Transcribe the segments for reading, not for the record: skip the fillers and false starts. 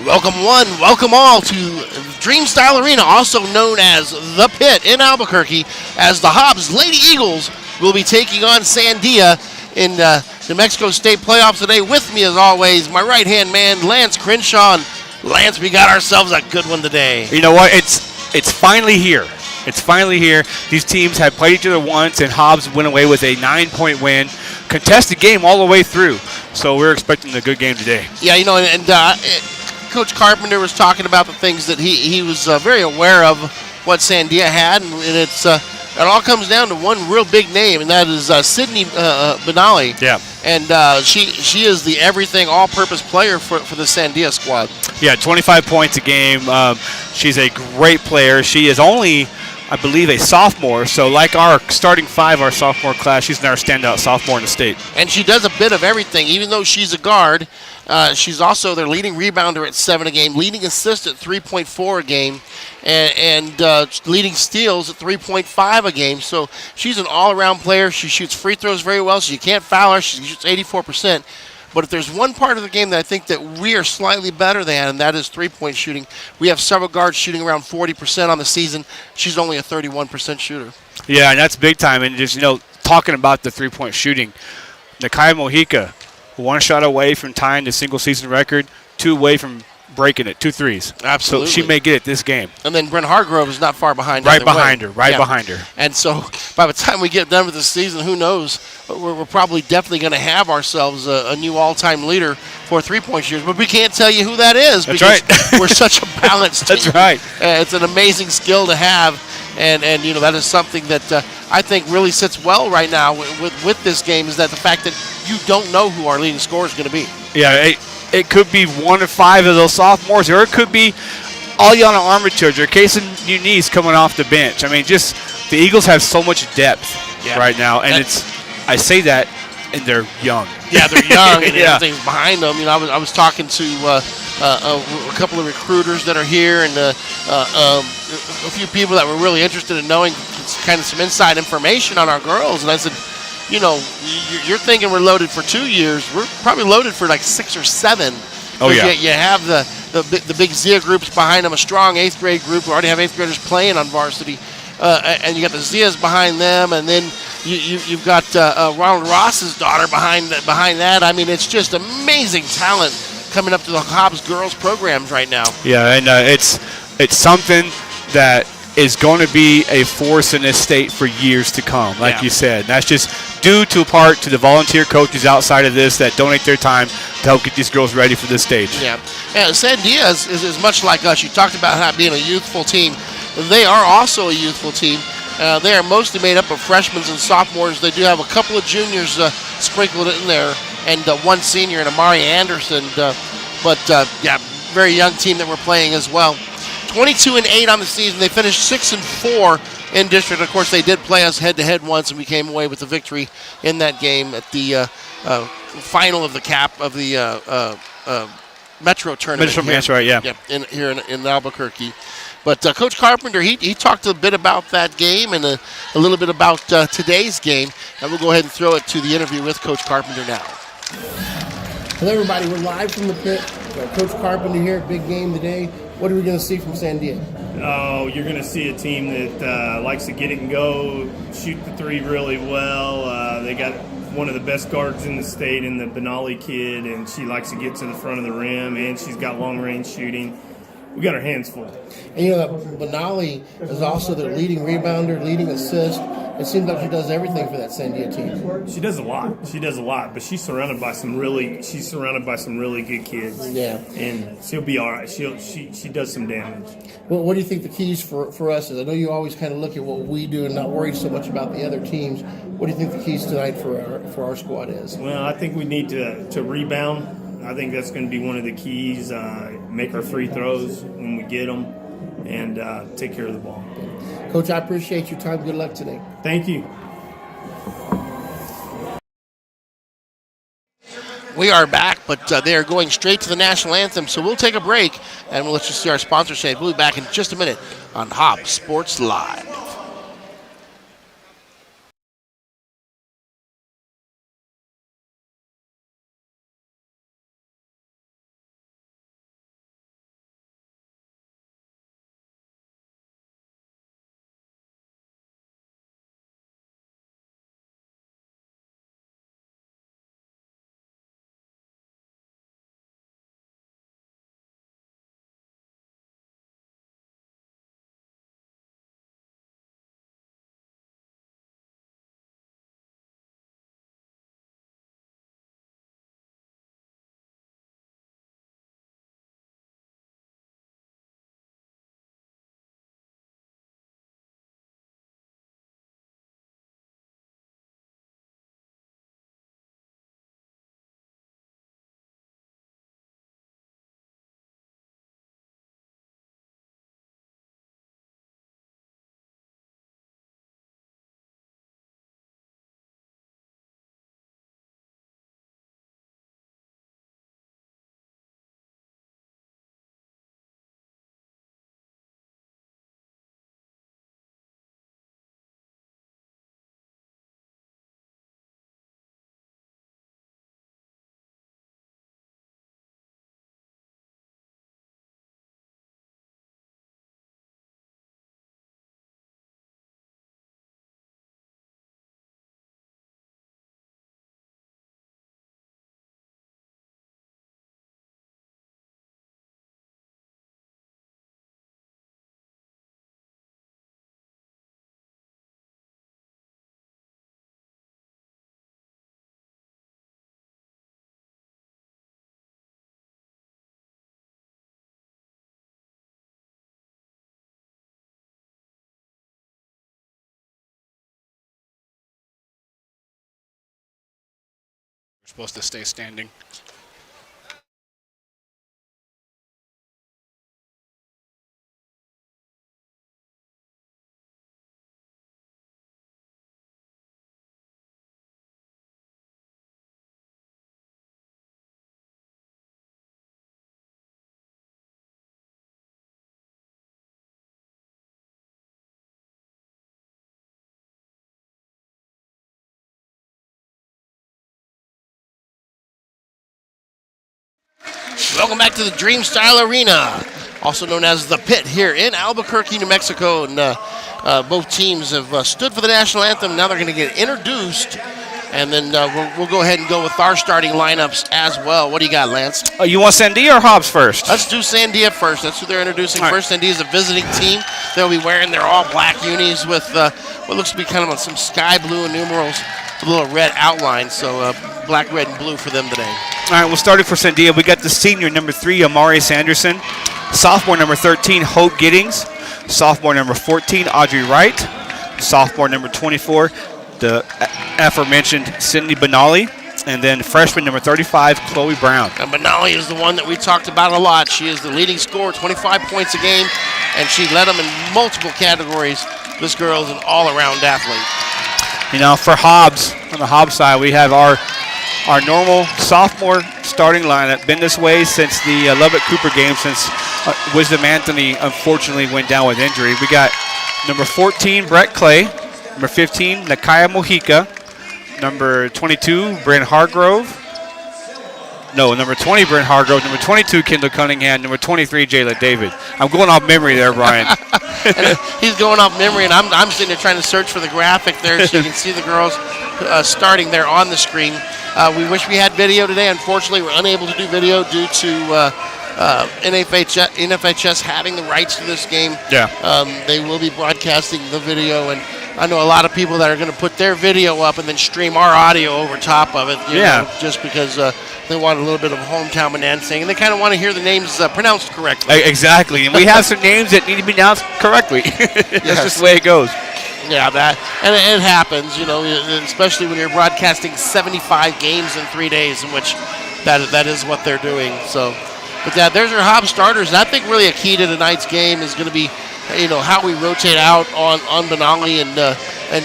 Welcome one, welcome all to Dream Style Arena, also known as The Pit in Albuquerque, as the Hobbs Lady Eagles will be taking on Sandia in New Mexico State playoffs today. With me, as always, my right-hand man, Lance Crenshaw. And Lance, we got ourselves a good one today. You know what? It's finally here. It's finally here. These teams have played each other once, and Hobbs went away with a 9-point win. Contested game all the way through. So we're expecting a good game today. Yeah, you know, and Coach Carpenter was talking about the things that he was very aware of what Sandia had, and it all comes down to one real big name, and that is Sydney Benali. Yeah. And she is the everything, all-purpose player for the Sandia squad. Yeah, 25 points a game. She's a great player. She is only, I believe, a sophomore. So like our starting five, our sophomore class, she's our standout sophomore in the state. And she does a bit of everything. Even though she's a guard, she's also their leading rebounder at 7 a game, leading assist at 3.4 a game, and leading steals at 3.5 a game. So she's an all-around player. She shoots free throws very well, so you can't foul her. She shoots 84%. But if there's one part of the game that I think that we are slightly better than, and that is three-point shooting, we have several guards shooting around 40% on the season. She's only a 31% shooter. Yeah, and that's big time. And just, talking about the three-point shooting, Nakai Mojica, 1 shot away from tying the single-season record, 2 away from breaking it, 2 threes. Absolutely. So she may get it this game. And then Brent Hargrove is not far behind. Right behind her. And so by the time we get done with the season, who knows? We're probably definitely going to have ourselves a new all-time leader for three-point shooters. But we can't tell you who that is. That's right. We're such a balanced team. That's right. It's an amazing skill to have. And that is something that I think really sits well right now with this game, is that the fact that you don't know who our leading scorer is going to be. Yeah, it could be 1 or 5 of those sophomores, or it could be Aliana Armitage or Kason Muniz coming off the bench. I mean, just the Eagles have so much depth right now, and I say that, and they're young. Yeah, they're young, and yeah. everything's behind them. I was talking to a couple of recruiters that are here, and a few people that were really interested in knowing kind of some inside information on our girls, and I said, you're thinking we're loaded for 2 years. We're probably loaded for like 6 or 7. Oh, yeah. You have the big Zia groups behind them, a strong 8th grade group. We already have 8th graders playing on varsity. And you got the Zias behind them, and then you've got Ronald Ross's daughter behind that. I mean, it's just amazing talent coming up to the Hobbs girls programs right now. Yeah, and it's something that is going to be a force in this state for years to come, like you said. And that's just due to part to the volunteer coaches outside of this that donate their time to help get these girls ready for this stage. Yeah, and Sandia is much like us. You talked about how being a youthful team. They are also a youthful team. They are mostly made up of freshmen and sophomores. They do have a couple of juniors sprinkled in there, and 1 senior, and Amari Anderson. But very young team that we're playing as well. 22-8 on the season. They finished 6-4 in district. Of course, they did play us head-to-head once, and we came away with the victory in that game at the final of the Metro tournament. That's right, yeah. Here in Albuquerque. But Coach Carpenter, he talked a bit about that game and a little bit about today's game. And we'll go ahead and throw it to the interview with Coach Carpenter now. Hello, everybody. We're live from the pit. Coach Carpenter here. Big game today. What are we going to see from Sandia? Oh, you're going to see a team that likes to get it and go, shoot the three really well. They got one of the best guards in the state in the Benali kid, and she likes to get to the front of the rim, and she's got long-range shooting. We got our hands full. And that Benali is also their leading rebounder, leading assist. It seems like she does everything for that Sandia team. She does a lot. But she's surrounded by some really good kids. Yeah. And she'll be all right. She does some damage. Well, what do you think the keys for us is? I know you always kind of look at what we do and not worry so much about the other teams. What do you think the keys tonight for our squad is? Well, I think we need to rebound. I think that's going to be one of the keys. Make our free throws when we get them, and take care of the ball. Coach, I appreciate your time. Good luck today. Thank you. We are back, but they are going straight to the national anthem, so we'll take a break, and we'll let you see our sponsor say. We'll be back in just a minute on Hobbs Sports Live. We're supposed to stay standing. Welcome back to the Dream Style Arena, also known as the Pit here in Albuquerque, New Mexico. And both teams have stood for the national anthem. Now they're going to get introduced, and then we'll go ahead and go with our starting lineups as well. What do you got, Lance? You want Sandia or Hobbs first? Let's do Sandia first. That's who they're introducing first. Sandia is a visiting team. They'll be wearing their all-black unis with what looks to be kind of some sky blue numerals, a little red outline. So black, red, and blue for them today. All right, we'll start it for Sandia. We got the senior, number 3, Amari Sanderson. Sophomore, number 13, Hope Giddings. Sophomore, number 14, Audrey Wright. Sophomore, number 24, the aforementioned Sydney Benali. And then freshman, number 35, Chloe Brown. And Benali is the one that we talked about a lot. She is the leading scorer, 25 points a game, and she led them in multiple categories. This girl is an all-around athlete. You know, for Hobbs, on the Hobbs side, we have our normal sophomore starting lineup. Been this way since the Lubbock Cooper game, since Wisdom Anthony unfortunately went down with injury. We got number 14, Brett Clay. Number 15, Nakaya Mojica. Number 22, Brent Hargrove. No, number 20, Brent Hargrove. Number 22, Kendall Cunningham. Number 23, Jayla David. I'm going off memory there, Brian. He's going off memory, and I'm sitting there trying to search for the graphic there so you can see the girls starting there on the screen. We wish we had video today. Unfortunately, we're unable to do video due to NFHS having the rights to this game. Yeah. They will be broadcasting the video, and I know a lot of people that are going to put their video up and then stream our audio over top of it. You know, just because they want a little bit of hometown announcing, and they kind of want to hear the names pronounced correctly. Exactly, and we have some names that need to be announced correctly. That's just the way it goes. Yeah, and it happens, you know, especially when you're broadcasting 75 games in 3 days, in which that is what they're doing. So, but there's our Hobbs starters, and I think really a key to tonight's game is going to be, you know, how we rotate out on Benali and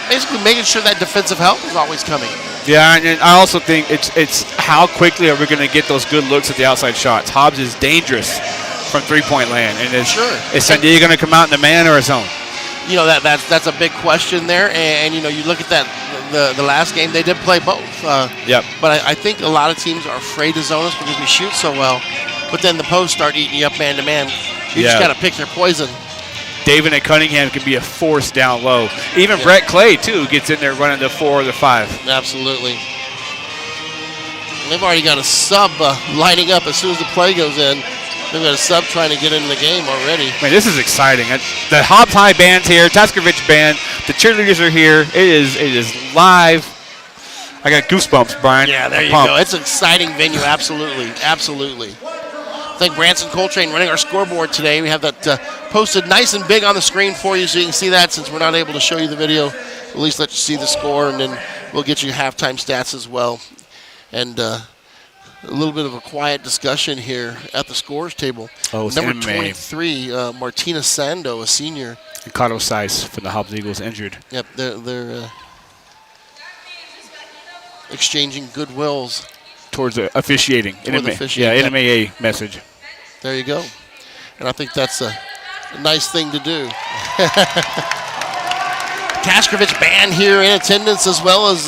basically making sure that defensive help is always coming. Yeah, and I also think it's how quickly are we going to get those good looks at the outside shots. Hobbs is dangerous from three-point land, and is Sandia going to come out in the man or a zone? You know, that's a big question there, and you know, you look at that the last game, they did play both. But I think a lot of teams are afraid to zone us because we shoot so well. But then the posts start eating you up man to man. You just got to pick your poison. David and Cunningham can be a force down low. Even Brett Clay, too, gets in there running the 4 or the 5. Absolutely. They've already got a sub lining up as soon as the play goes in. They've got a sub trying to get into the game already. Man, this is exciting. The Hobbs High band's here, Taskovich band. The cheerleaders are here. It is live. I got goosebumps, Brian. Yeah, there you go. It's an exciting venue, absolutely. Absolutely. I think Branson Coltrane running our scoreboard today. We have that posted nice and big on the screen for you so you can see that. Since we're not able to show you the video, at least let you see the score, and then we'll get you halftime stats as well. And a little bit of a quiet discussion here at the scores table. Number 23, Martina Sando, a senior. Ricardo Seiss from the Hobbs Eagles injured. Yep, they're exchanging goodwills. Towards the officiating. NMAA message. There you go. And I think that's a nice thing to do. Taskovich band here in attendance, as well as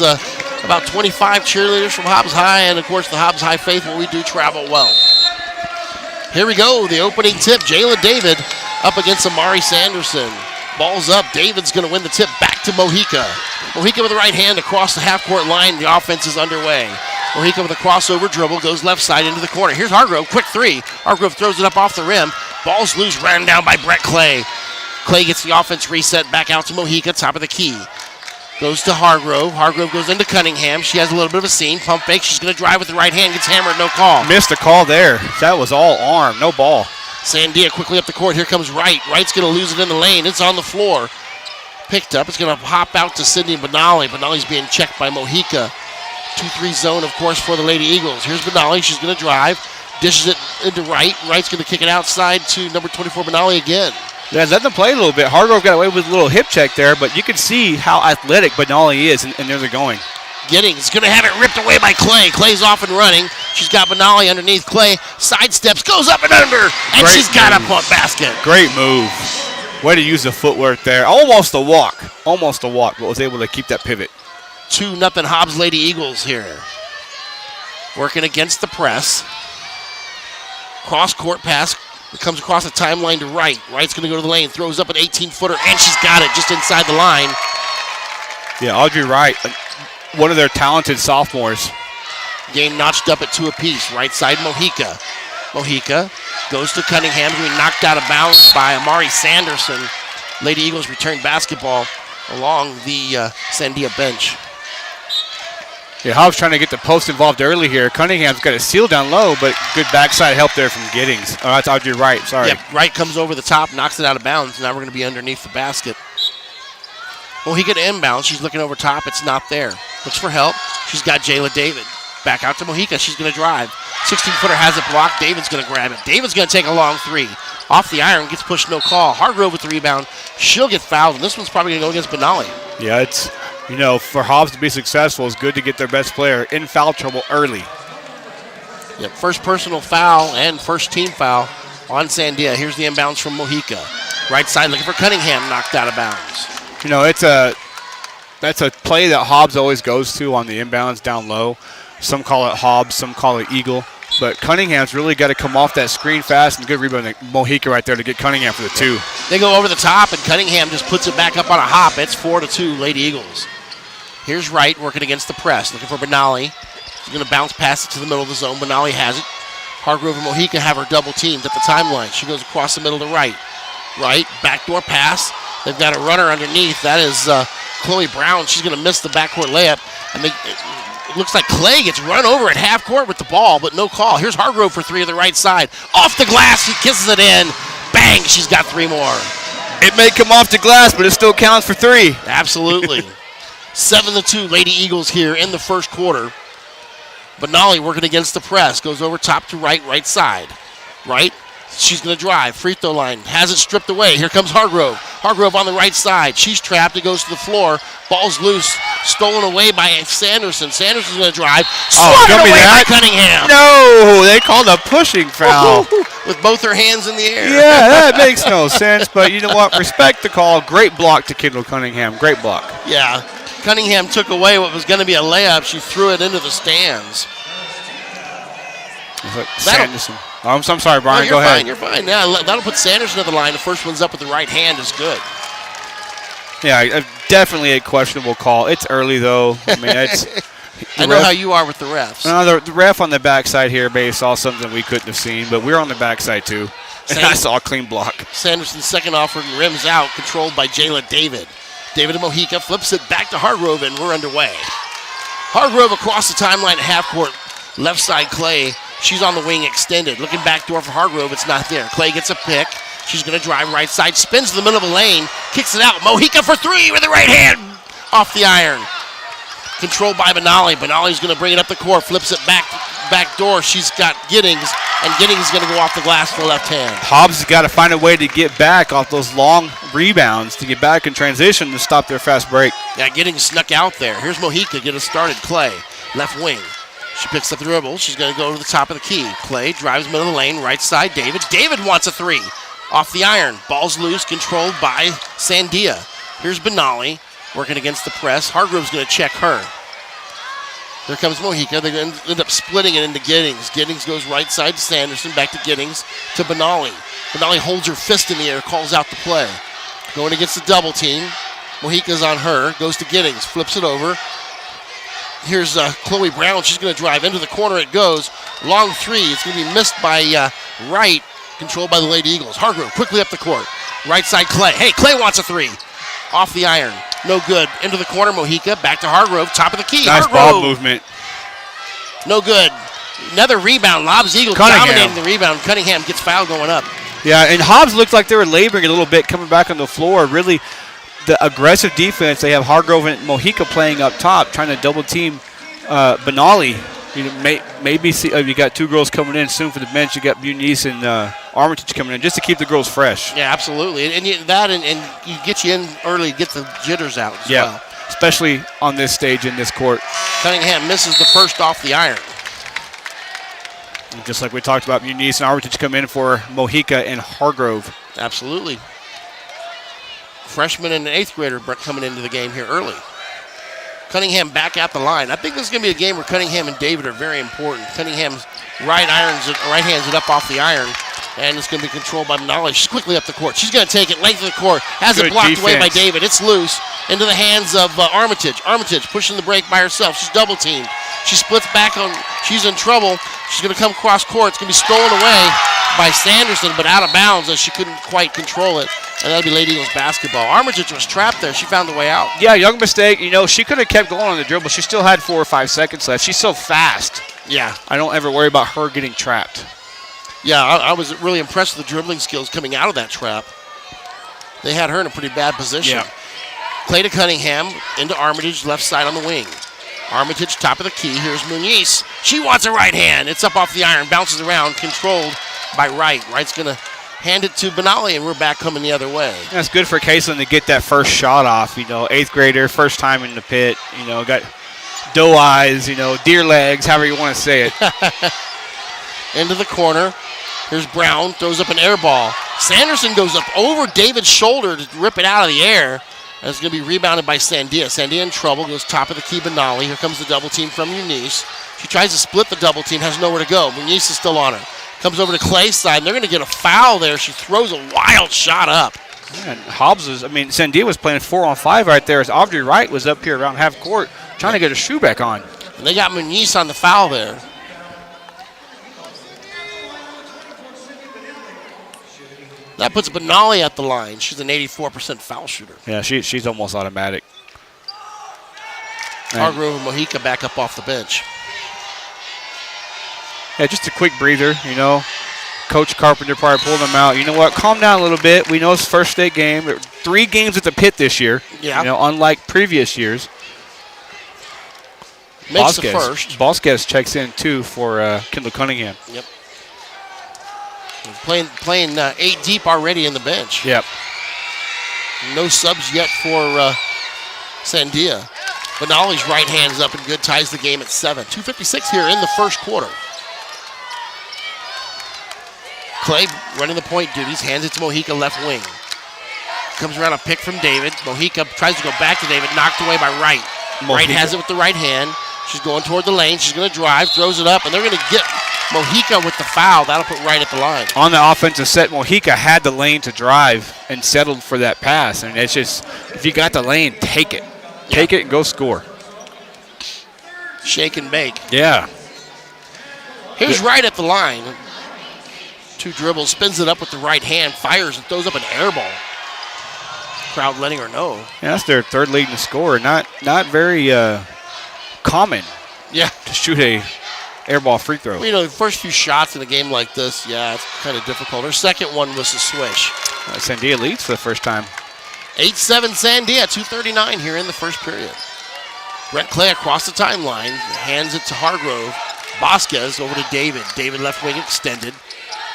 about 25 cheerleaders from Hobbs High, and of course the Hobbs High faithful. We do travel well. Here we go, the opening tip. Jayla David up against Amari Sanderson. Ball's up. David's going to win the tip back to Mojica. Mojica with the right hand across the half-court line. The offense is underway. Mojica with a crossover dribble goes left side into the corner. Here's Hargrove, quick three. Hargrove throws it up off the rim. Ball's loose, ran down by Brett Clay. Clay gets the offense reset back out to Mojica, top of the key. Goes to Hargrove. Hargrove goes into Cunningham. She has a little bit of a seam. Pump fake. She's going to drive with the right hand. Gets hammered. No call. Missed a call there. That was all arm. No ball. Sandia quickly up the court. Here comes Wright. Wright's going to lose it in the lane. It's on the floor. Picked up. It's going to hop out to Sydney Benali. Benali's being checked by Mojica. 2-3 zone, of course, for the Lady Eagles. Here's Benali. She's going to drive. Dishes it into Wright. Wright's going to kick it outside to number 24, Benali again. Yeah, let them play a little bit. Hargrove got away with a little hip check there, but you can see how athletic Benali is, and there they're going. Giddings going to have it ripped away by Clay. Clay's off and running. She's got Benali underneath. Clay sidesteps, goes up and under, and she's got a basket. Great move. Way to use the footwork there. Almost a walk, but was able to keep that pivot. 2-0 Hobbs Lady Eagles here. Working against the press. Cross-court pass. It comes across the timeline to Wright. Wright's going to go to the lane, throws up an 18-footer, and she's got it just inside the line. Yeah, Audrey Wright, one of their talented sophomores. Game notched up at 2 apiece. Right side, Mojica. Mojica goes to Cunningham, being knocked out of bounds by Amari Sanderson. Lady Eagles return basketball along the Sandia bench. Yeah, Hobbs trying to get the post involved early here. Cunningham's got a seal down low, but good backside help there from Giddings. Oh, that's Audrey Wright, sorry. Yep, Wright comes over the top, knocks it out of bounds. Now we're going to be underneath the basket. Mojica to inbound. She's looking over top. It's not there. Looks for help. She's got Jayla David. Back out to Mojica. She's going to drive. 16-footer has it blocked. David's going to grab it. David's going to take a long three. Off the iron. Gets pushed, no call. Hargrove with the rebound. She'll get fouled, and this one's probably going to go against Benali. Yeah, it's, for Hobbs to be successful, it's good to get their best player in foul trouble early. Yep, first personal foul and first team foul on Sandia. Here's the inbounds from Mojica. Right side looking for Cunningham, knocked out of bounds. That's a play that Hobbs always goes to on the inbounds down low. Some call it Hobbs, some call it Eagle. But Cunningham's really got to come off that screen fast, and good rebound Mojica right there to get Cunningham for the 2. They go over the top, and Cunningham just puts it back up on a hop. It's 4-2 Lady Eagles. Here's Wright working against the press, looking for Benali. She's going to bounce past it to the middle of the zone. Benali has it. Hargrove and Mojica have her double teamed at the timeline. She goes across the middle to Wright. Wright, backdoor pass. They've got a runner underneath. That is Chloe Brown. She's going to miss the backcourt layup. And it looks like Clay gets run over at half court with the ball, but no call. Here's Hargrove for 3 on the right side. Off the glass, she kisses it in. Bang, she's got 3 more. It may come off the glass, but it still counts for 3. Absolutely. 7-2 Lady Eagles here in the first quarter. Benali working against the press. Goes over top to right side. Right, she's going to drive. Free throw line. Has it stripped away. Here comes Hargrove. Hargrove on the right side. She's trapped. It goes to the floor. Ball's loose. Stolen away by Sanderson. Sanderson's going to drive. Swatted away by Cunningham. No, they called a pushing foul. With both her hands in the air. Yeah, that makes no sense. But you know what? Respect the call. Great block to Kendall Cunningham. Great block. Yeah. Cunningham took away what was going to be a layup. She threw it into the stands. Sanderson. I'm sorry, Brian. No, go ahead. You're fine. Yeah, that'll put Sanderson to the line. The first one's up with the right hand is good. Yeah, definitely a questionable call. It's early, though. I mean, I know how you are with the refs. No, the ref on the backside here may saw something we couldn't have seen, but we're on the backside, too. And I saw a clean block. Sanderson's second offer rims out, controlled by Jayla David. David and Mojica flips it back to Hargrove, and we're underway. Hargrove across the timeline at half court. Left side, Clay. She's on the wing extended. Looking back door for Hargrove. It's not there. Clay gets a pick. She's going to drive right side. Spins to the middle of the lane. Kicks it out. Mojica for 3 with the right hand. Off the iron. Controlled by Benali. Benali's going to bring it up the court. Flips it back door. She's got Giddings. And Giddings is going to go off the glass for the left hand. Hobbs has got to find a way to get back off those long rebounds to get back in transition to stop their fast break. Yeah, Giddings snuck out there. Here's Mojica. Get us started. Clay. Left wing. She picks up the dribble. She's going to go to the top of the key. Clay drives middle of the lane. Right side, David. David wants a 3. Off the iron. Ball's loose. Controlled by Sandia. Here's Benali working against the press. Hargrove's going to check her. There comes Mojica. They end up splitting it into Giddings. Giddings goes right side to Sanderson. Back to Giddings to Benali. Benali holds her fist in the air. Calls out the play. Going against the double team. Mojica's on her. Goes to Giddings. Flips it over. Here's Chloe Brown. She's going to drive into the corner. It goes. Long 3. It's going to be missed by Wright. Controlled by the Lady Eagles. Hargrove quickly up the court. Right side, Clay. Hey, Clay wants a 3. Off the iron. No good. Into the corner, Mojica. Back to Hargrove. Top of the key. Nice Hargrove. ball movement. No good. Another rebound. Lobs Eagles dominating the rebound. Cunningham gets fouled going up. Yeah, and Hobbs looked like they were laboring a little bit coming back on the floor. Really, the aggressive defense. They have Hargrove and Mojica playing up top, trying to double team Benali. Maybe see, you got two girls coming in soon for the bench. You got Muniz and Armitage coming in just to keep the girls fresh. Yeah, absolutely. And you get you in early, get the jitters out as well. Especially on this stage in this court. Cunningham misses the first off the iron. And just like we talked about, Muniz and Armitage come in for Mojica and Hargrove. Absolutely. Freshman and an 8th grader coming into the game here early. Cunningham back at the line. I think this is going to be a game where Cunningham and David are very important. Cunningham's right hands it up off the iron, and it's going to be controlled by Benali. She's quickly up the court. She's going to take it length of the court. Has it blocked away by David. It's loose into the hands of Armitage. Armitage pushing the break by herself. She's double teamed. She splits back on. She's in trouble. She's going to come cross court. It's going to be stolen away by Sanderson, but out of bounds as she couldn't quite control it. And that'll be Lady Eagles basketball. Armitage was trapped there. She found the way out. Yeah, young mistake. She could have kept going on the dribble. She still had 4 or 5 seconds left. She's so fast. Yeah. I don't ever worry about her getting trapped. Yeah, I was really impressed with the dribbling skills coming out of that trap. They had her in a pretty bad position. Yeah. Clay to Cunningham, into Armitage, left side on the wing. Armitage, top of the key. Here's Muniz. She wants a right hand. It's up off the iron, bounces around, controlled by Wright. Wright's going to hand it to Benali, and we're back coming the other way. That's good for Caitlin to get that first shot off. 8th grader, first time in the pit. Got doe eyes, deer legs, however you want to say it. Into the corner. Here's Brown, throws up an air ball. Sanderson goes up over David's shoulder to rip it out of the air. And it's going to be rebounded by Sandia. Sandia in trouble, goes top of the key, Benali. Here comes the double team from Muniz. She tries to split the double team, has nowhere to go. Muniz is still on her. Comes over to Clay's side, and they're going to get a foul there. She throws a wild shot up. And Hobbs Sandia was playing 4-on-5 right there as Audrey Wright was up here around half court trying to get her shoe back on. And they got Muniz on the foul there. That puts Benali at the line. She's an 84% foul shooter. Yeah, she's almost automatic. Hargrove and Mojica back up off the bench. Yeah, just a quick breather, Coach Carpenter probably pulled them out. You know what? Calm down a little bit. We know it's first state game. 3 games at the pit this year. Yeah. Unlike previous years. Makes the first. Vasquez checks in, too, for Kendall Cunningham. Yep. Playing 8 deep already in the bench. Yep. No subs yet for Sandia. Benali's right hand's up and good, ties the game at 7. 2:56 here in the first quarter. Clay running the point duties, hands it to Mojica, left wing. Comes around a pick from David. Mojica tries to go back to David, knocked away by Wright. Wright has it with the right hand. She's going toward the lane. She's going to drive, throws it up, and they're going to get Mojica with the foul. That'll put Wright at the line. On the offensive set, Mojica had the lane to drive and settled for that pass. And it's just, if you got the lane, take it. Take it and go score. Shake and bake. Yeah. Here's Wright at the line. 2 dribbles, spins it up with the right hand, fires and throws up an air ball. Crowd letting her know. Yeah, that's their 3rd leading scorer. Not very common. Yeah. To shoot a air ball free throw. Well, the first few shots in a game like this, it's kind of difficult. Her second one was a swish. Sandia leads for the first time. 8-7 Sandia, 2:39 here in the first period. Brett Clay across the timeline, hands it to Hargrove. Vasquez over to David. David left wing extended.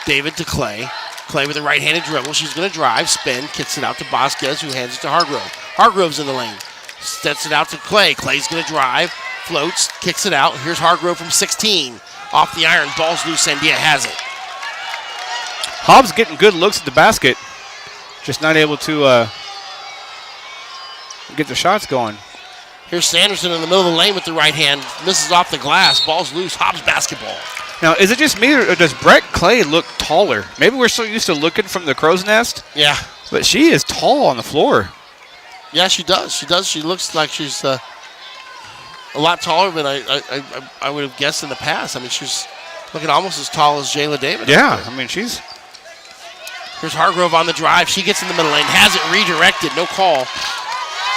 David to Clay. Clay with a right-handed dribble. She's going to drive, spin, kicks it out to Vasquez, who hands it to Hargrove. Hargrove's in the lane. Sets it out to Clay. Clay's going to drive, floats, kicks it out. Here's Hargrove from 16. Off the iron, ball's loose. Sandia has it. Hobbs getting good looks at the basket. Just not able to get the shots going. Here's Sanderson in the middle of the lane with the right hand. Misses off the glass. Ball's loose. Hobbs basketball. Now, is it just me or does Brett Clay look taller? Maybe we're so used to looking from the crow's nest. Yeah. But she is tall on the floor. Yeah, she does. She does. She looks like she's a lot taller than I would have guessed in the past. I mean, she's looking almost as tall as Jayla David. Yeah, I mean, she's... Here's Hargrove on the drive. She gets in the middle lane. Has it redirected. No call.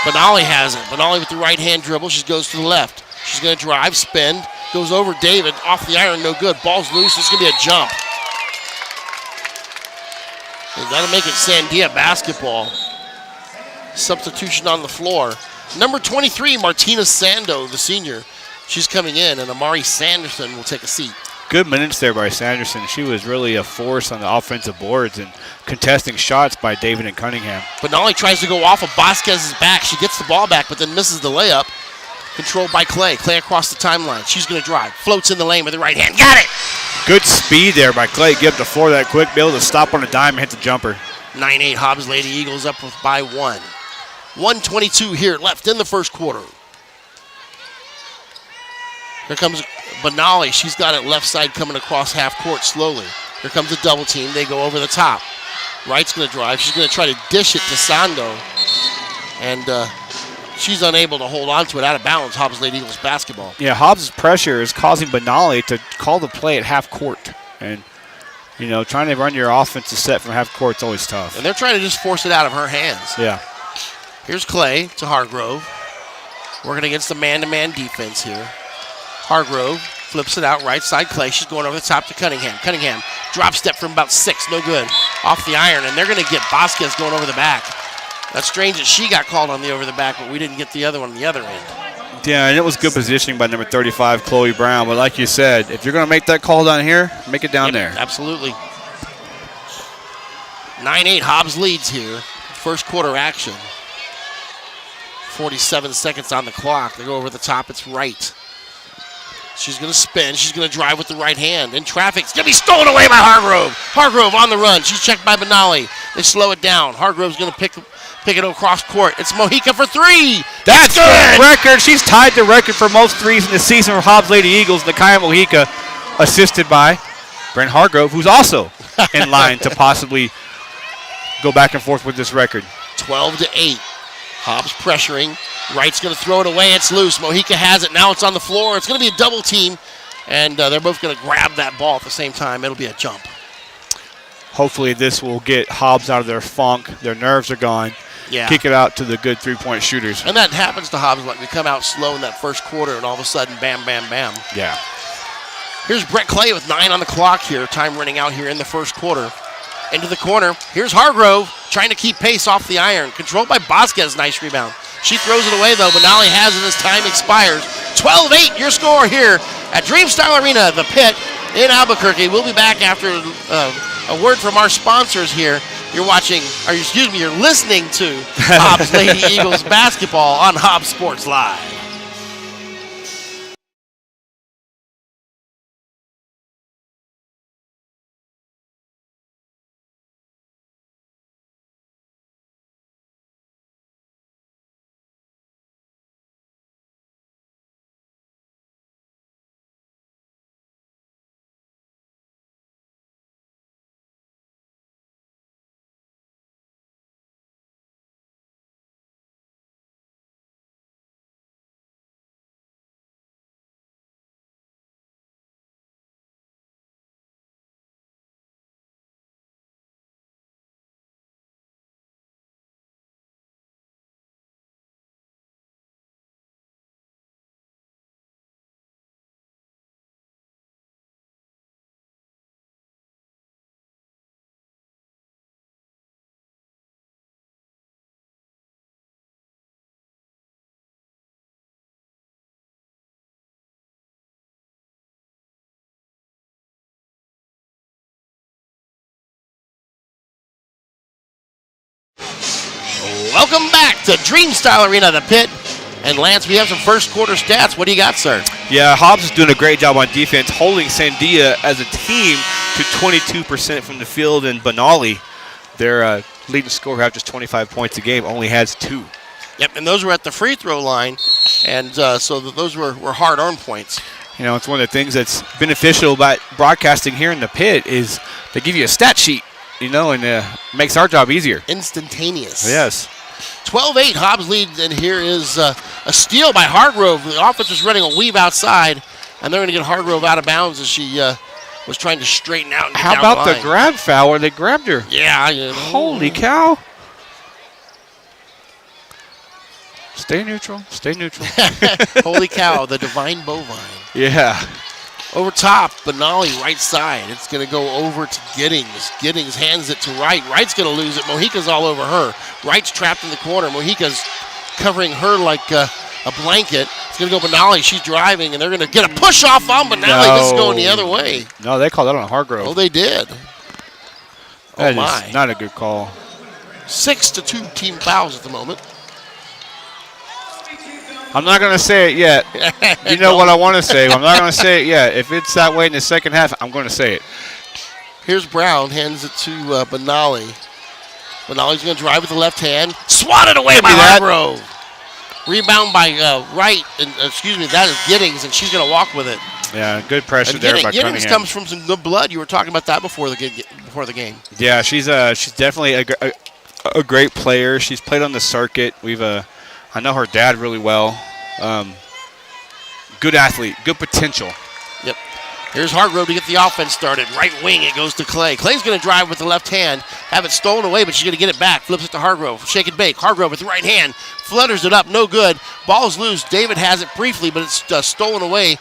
Benali has it. Benali with the right-hand dribble. She goes to the left. She's going to drive, spin. Goes over David. Off the iron, no good. Ball's loose. It's going to be a jump. And that'll make it Sandia basketball. Substitution on the floor. Number 23, Martina Sando, the senior, She's coming in, and Amari Sanderson will take a seat. Good minutes there by Sanderson. She was really a force on the offensive boards and contesting shots by David and Cunningham. Benali tries to go off of Vasquez's back. She gets the ball back, but then misses the layup. Controlled by Clay. Clay across the timeline. She's going to drive. Floats in the lane with the right hand. Got it! Good speed there by Clay. Get up the floor that quick. Be able to stop on a dime and hit the jumper. 9-8 Hobbs Lady Eagles up by 1. 1:22 here left in the first quarter. Here comes Benali. She's got it left side coming across half court slowly. Here comes a double team. They go over the top. Wright's going to drive. She's going to try to dish it to Sando. And she's unable to hold on to it out of bounds. Hobbs Lady Eagles basketball. Yeah, Hobbs' pressure is causing Benali to call the play at half court. And, you know, trying to run your offensive set from half court is always tough. And they're trying to just force it out of her hands. Yeah. Here's Clay to Hargrove. Working against the man-to-man defense here. Hargrove flips it out right side. Clay. She's going over the top to Cunningham. Cunningham drop step from about 6. No good. Off the iron. And they're going to get Vasquez going over the back. That's strange that she got called on the over the back, but we didn't get the other one on the other end. Yeah, and it was good positioning by number 35, Chloe Brown. But like you said, if you're going to make that call down here, make it down there. Absolutely. 9-8 Hobbs leads here. First quarter action. 47 seconds on the clock. They go over the top. It's Wright. She's going to spin. She's going to drive with the right hand. In traffic. It's going to be stolen away by Hargrove. Hargrove on the run. She's checked by Benali. They slow it down. Hargrove's going to pick it across court. It's Mojica for 3. That's good. Record. She's tied the record for most threes in the season for Hobbs Lady Eagles. Nakia Mojica, assisted by Brent Hargrove, who's also in line to possibly go back and forth with this record. 12-8. Hobbs pressuring. Wright's going to throw it away. It's loose. Mojica has it. Now it's on the floor. It's going to be a double team, and they're both going to grab that ball at the same time. It'll be a jump. Hopefully this will get Hobbs out of their funk. Their nerves are gone. Yeah. Kick it out to the good three-point shooters. And that happens to Hobbs. Like we come out slow in that first quarter, and all of a sudden, bam, bam, bam. Yeah. Here's Brett Clay with 9 on the clock here. Time running out here in the first quarter. Into the corner. Here's Hargrove trying to keep pace off the iron. Controlled by Vasquez. Nice rebound. She throws it away, though. Benali has it as time expires. 12-8, your score here at Dreamstyle Arena, the Pit in Albuquerque. We'll be back after a word from our sponsors here. You're listening to Hobbs Lady Eagles basketball on Hobbs Sports Live. Welcome back to Dreamstyle Arena, the Pit. And Lance, we have some first quarter stats. What do you got, sir? Yeah, Hobbs is doing a great job on defense, holding Sandia as a team to 22% from the field, and Benali, their leading scorer, have just 25 points a game, only has 2. Yep, and those were at the free throw line, and so those were hard-earned points. You know, it's one of the things that's beneficial about broadcasting here in the Pit is they give you a stat sheet, you know, and makes our job easier. Instantaneous. Yes. 12-8, Hobbs leads, and here is a steal by Hargrove. The offense was running a weave outside, and they're going to get Hargrove out of bounds as she was trying to straighten out. And how about the grab foul where they grabbed her? Yeah. You know. Holy cow. Stay neutral. Stay neutral. Holy cow, the divine bovine. Yeah. Over top, Benali right side. It's going to go over to Giddings. Giddings hands it to Wright. Wright's going to lose it. Mojica's all over her. Wright's trapped in the corner. Mojica's covering her like a blanket. It's going to go Benali. She's driving, and they're going to get a push off on Benali. No. This is going the other way. No, they called that on Hargrove. Oh, they did. That my. is not a good call. 6-2 team fouls at the moment. I'm not going to say it yet. You know what I want to say. I'm not going to say it yet. If it's that way in the second half, I'm going to say it. Here's Brown, hands it to Benali. Benali's going to drive with the left hand. Swatted away by Hargrove. Rebound by Wright, and that is Giddings, and she's going to walk with it. Yeah, good pressure and there by Giddings Cunningham. comes from some good blood. You were talking about that before the game. Yeah, she's definitely a great player. She's played on the circuit. I know her dad really well. Good athlete, good potential. Yep. Here's Hargrove to get the offense started. Right wing, it goes to Clay. Clay's going to drive with the left hand, have it stolen away, but she's going to get it back. Flips it to Hargrove. Shake and bake. Hargrove with the right hand. Flutters it up. No good. Ball's loose. David has it briefly, but it's stolen away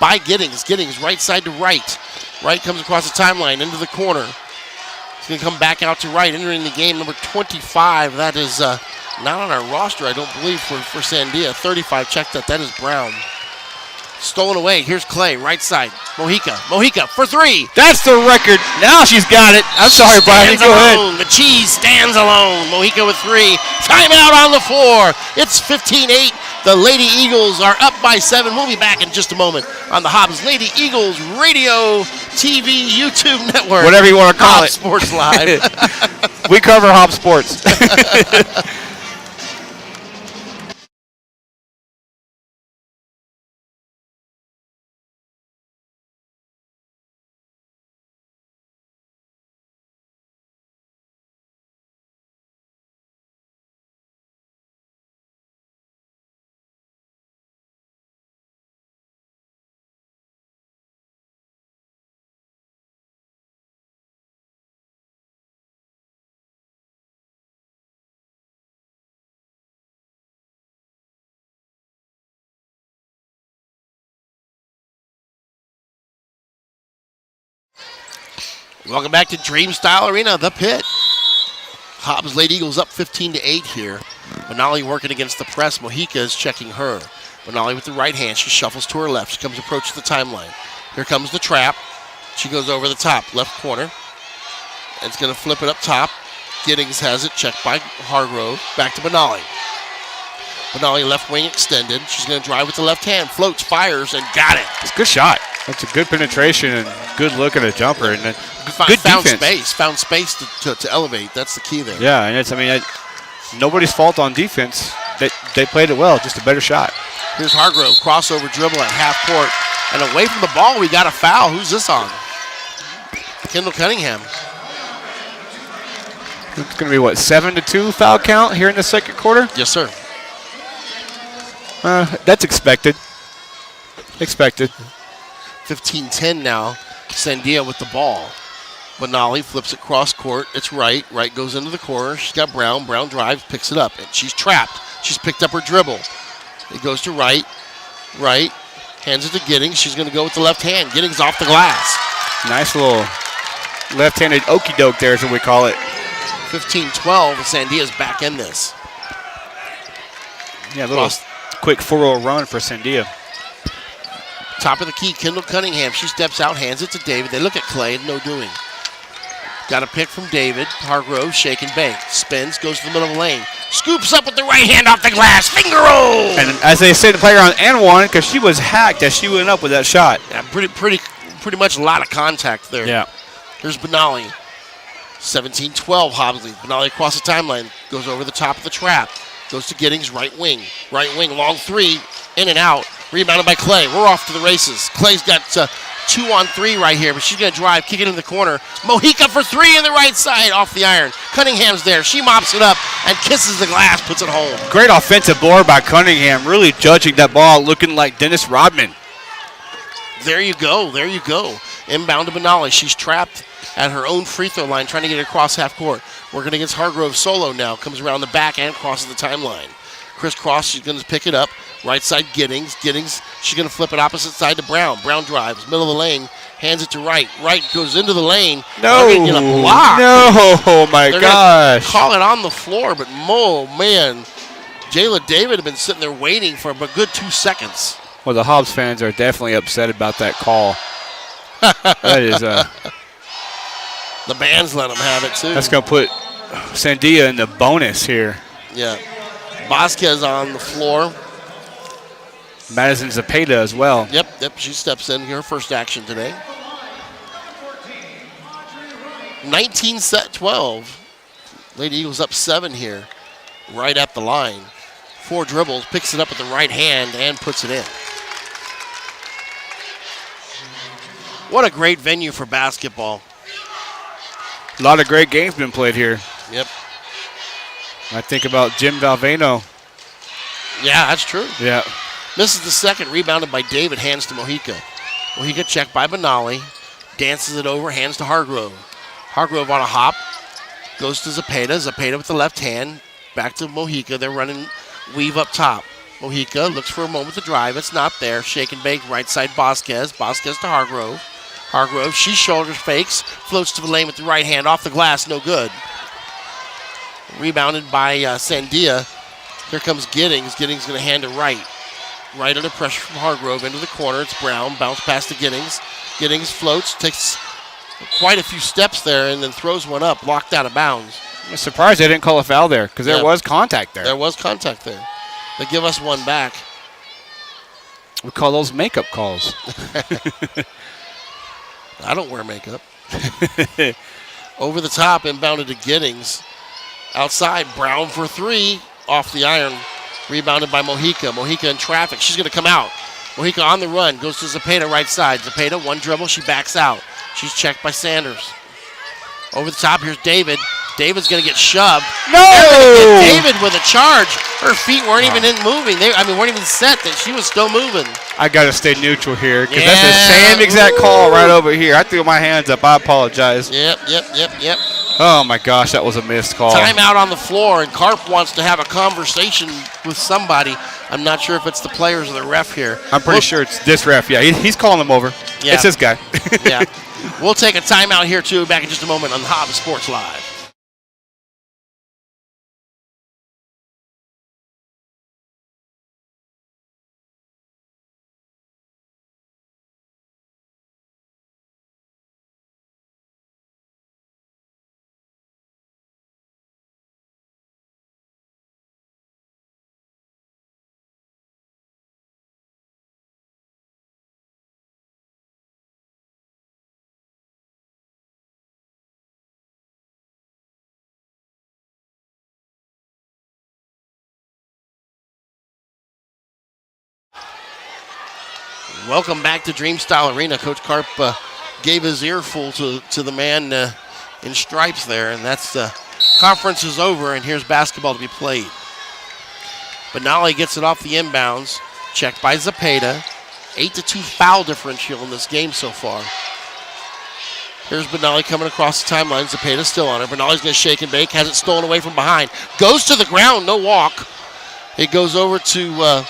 by Giddings. Giddings right side to right. Right comes across the timeline into the corner. He's going to come back out to right, entering the game, number 25. That is not on our roster, I don't believe, for Sandia. 35, check that. That is Brown. Stolen away. Here's Clay, right side. Mojica for three. That's the record. Now she's got it. I'm sorry, Brian. Go ahead. The cheese stands alone. Mojica with three. Timeout on the floor. It's 15-8. The Lady Eagles are up by 7. We'll be back in just a moment on the Hobbs Lady Eagles Radio, TV, YouTube network. Whatever you want to call Hobbs it. Sports Live. We cover Hobbs Sports. Welcome back to Dreamstyle Arena, the pit. Hobbs Lady Eagles up 15-8 here. Benali working against the press. Mojica is checking her. Benali with the right hand. She shuffles to her left. She comes approach to the timeline. Here comes the trap. She goes over the top, left corner. It's going to flip it up top. Giddings has it, checked by Hargrove. Back to Benali. Benali left wing extended. She's going to drive with the left hand. Floats, fires, and got it. It's a good shot. That's a good penetration and good look at a jumper. And good found defense. Found space to elevate. That's the key there. Yeah, and nobody's fault on defense. They played it well, just a better shot. Here's Hargrove, crossover dribble at half court. And away from the ball, we got a foul. Who's this on? Kendall Cunningham. It's going to be, 7-2 foul count here in the second quarter? Yes, sir. That's expected. 15-10 now. Sandia with the ball. Benali flips it cross court. It's right. Right goes into the corner. She's got Brown. Brown drives, picks it up. And she's trapped. She's picked up her dribble. It goes to right. Right. Hands it to Giddings. She's going to go with the left hand. Giddings off the glass. Nice little left-handed okey doke there is what we call it. 15-12. Sandia's back in this. Yeah, a little quick 4-0 run for Sandia. Top of the key, Kendall Cunningham. She steps out, hands it to David. They look at Clay, and no doing. Got a pick from David. Hargrove, shake and bake. Spins, goes to the middle of the lane. Scoops up with the right hand off the glass. Finger roll! And as they say, the player on and one, because she was hacked as she went up with that shot. Yeah, pretty much a lot of contact there. Yeah. Here's Benali. 17-12 Hobbs lead. Benali across the timeline. Goes over the top of the trap. Goes to Giddings, right wing. Right wing, long three. In and out. Rebounded by Clay. We're off to the races. Clay's got 2-on-3 right here, but she's going to drive, kick it in the corner. Mojica for three in the right side, off the iron. Cunningham's there. She mops it up and kisses the glass, puts it home. Great offensive board by Cunningham, really judging that ball, looking like Dennis Rodman. There you go. There you go. Inbound to Benali. She's trapped at her own free throw line, trying to get it across half court. Working against Hargrove solo now. Comes around the back and crosses the timeline. Crisscross, she's going to pick it up. Right side, Giddings. Giddings, she's going to flip it opposite side to Brown. Brown drives, middle of the lane, hands it to Right. Right goes into the lane. No. They're going to get a block. No, oh my They're gosh. Call it on the floor, but man, Jayla David had been sitting there waiting for a good 2 seconds. Well, the Hobbs fans are definitely upset about that call. That is the band's let them have it, too. That's going to put Sandia in the bonus here. Yeah. Vasquez on the floor. Madison Zepeda as well. Yep. She steps in. Her first action today. 19-12. Lady Eagles up 7 here. Right at the line. 4 dribbles. Picks it up with the right hand and puts it in. What a great venue for basketball. A lot of great games been played here. Yep. I think about Jim Valvano. Yeah, that's true. Yeah. Misses the second, rebounded by David, hands to Mojica. Mojica checked by Benali, dances it over, hands to Hargrove. Hargrove on a hop, goes to Zepeda. Zepeda with the left hand, back to Mojica. They're running weave up top. Mojica looks for a moment to drive. It's not there. Shake and bake, right side Vasquez. Vasquez to Hargrove. Hargrove, she shoulders fakes, floats to the lane with the right hand, off the glass, no good. Rebounded by Sandia. Here comes Giddings. Giddings going to hand it right. Right under pressure from Hargrove into the corner. It's Brown. Bounce pass to Giddings. Giddings floats, takes quite a few steps there, and then throws one up, blocked out of bounds. I'm surprised they didn't call a foul there because there was contact there. There was contact there. They give us one back. We call those makeup calls. I don't wear makeup. Over the top, inbounded to Giddings. Outside, Brown for 3. Off the iron. Rebounded by Mojica. Mojica in traffic. She's going to come out. Mojica on the run. Goes to Zepeda right side. Zepeda, one dribble. She backs out. She's checked by Sanders. Over the top, here's David. David's going to get shoved. No! David with a charge. Her feet weren't even moving. Weren't even set. That she was still moving. I got to stay neutral here because that's the same exact call right over here. I threw my hands up. I apologize. Yep. Oh, my gosh, that was a missed call. Timeout on the floor, and Karp wants to have a conversation with somebody. I'm not sure if it's the players or the ref here. I'm pretty sure it's this ref. Yeah, he's calling them over. Yeah. It's this guy. Yeah. We'll take a timeout here, too, back in just a moment on Hobbs Sports Live. Welcome back to Dreamstyle Arena. Coach Karp gave his earful to the man in stripes there, and that's conference is over, and here's basketball to be played. Benali gets it off the inbounds, checked by Zepeda. 8-2 foul differential in this game so far. Here's Benali coming across the timeline. Zepeda still on her. Benali's going to shake and bake, has it stolen away from behind. Goes to the ground, no walk. It goes over to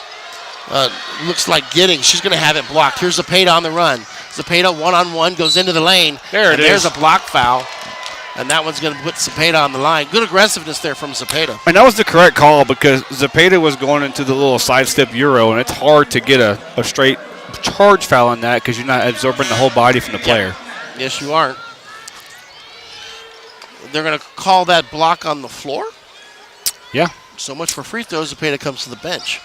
looks like Giddings. She's going to have it blocked. Here's Zepeda on the run. Zepeda one-on-one, goes into the lane. There's a block foul. And that one's going to put Zepeda on the line. Good aggressiveness there from Zepeda. And that was the correct call because Zepeda was going into the little sidestep euro, and it's hard to get a straight charge foul on that because you're not absorbing the whole body from the player. Yes, you aren't. They're going to call that block on the floor? Yeah. So much for free throws. Zepeda comes to the bench.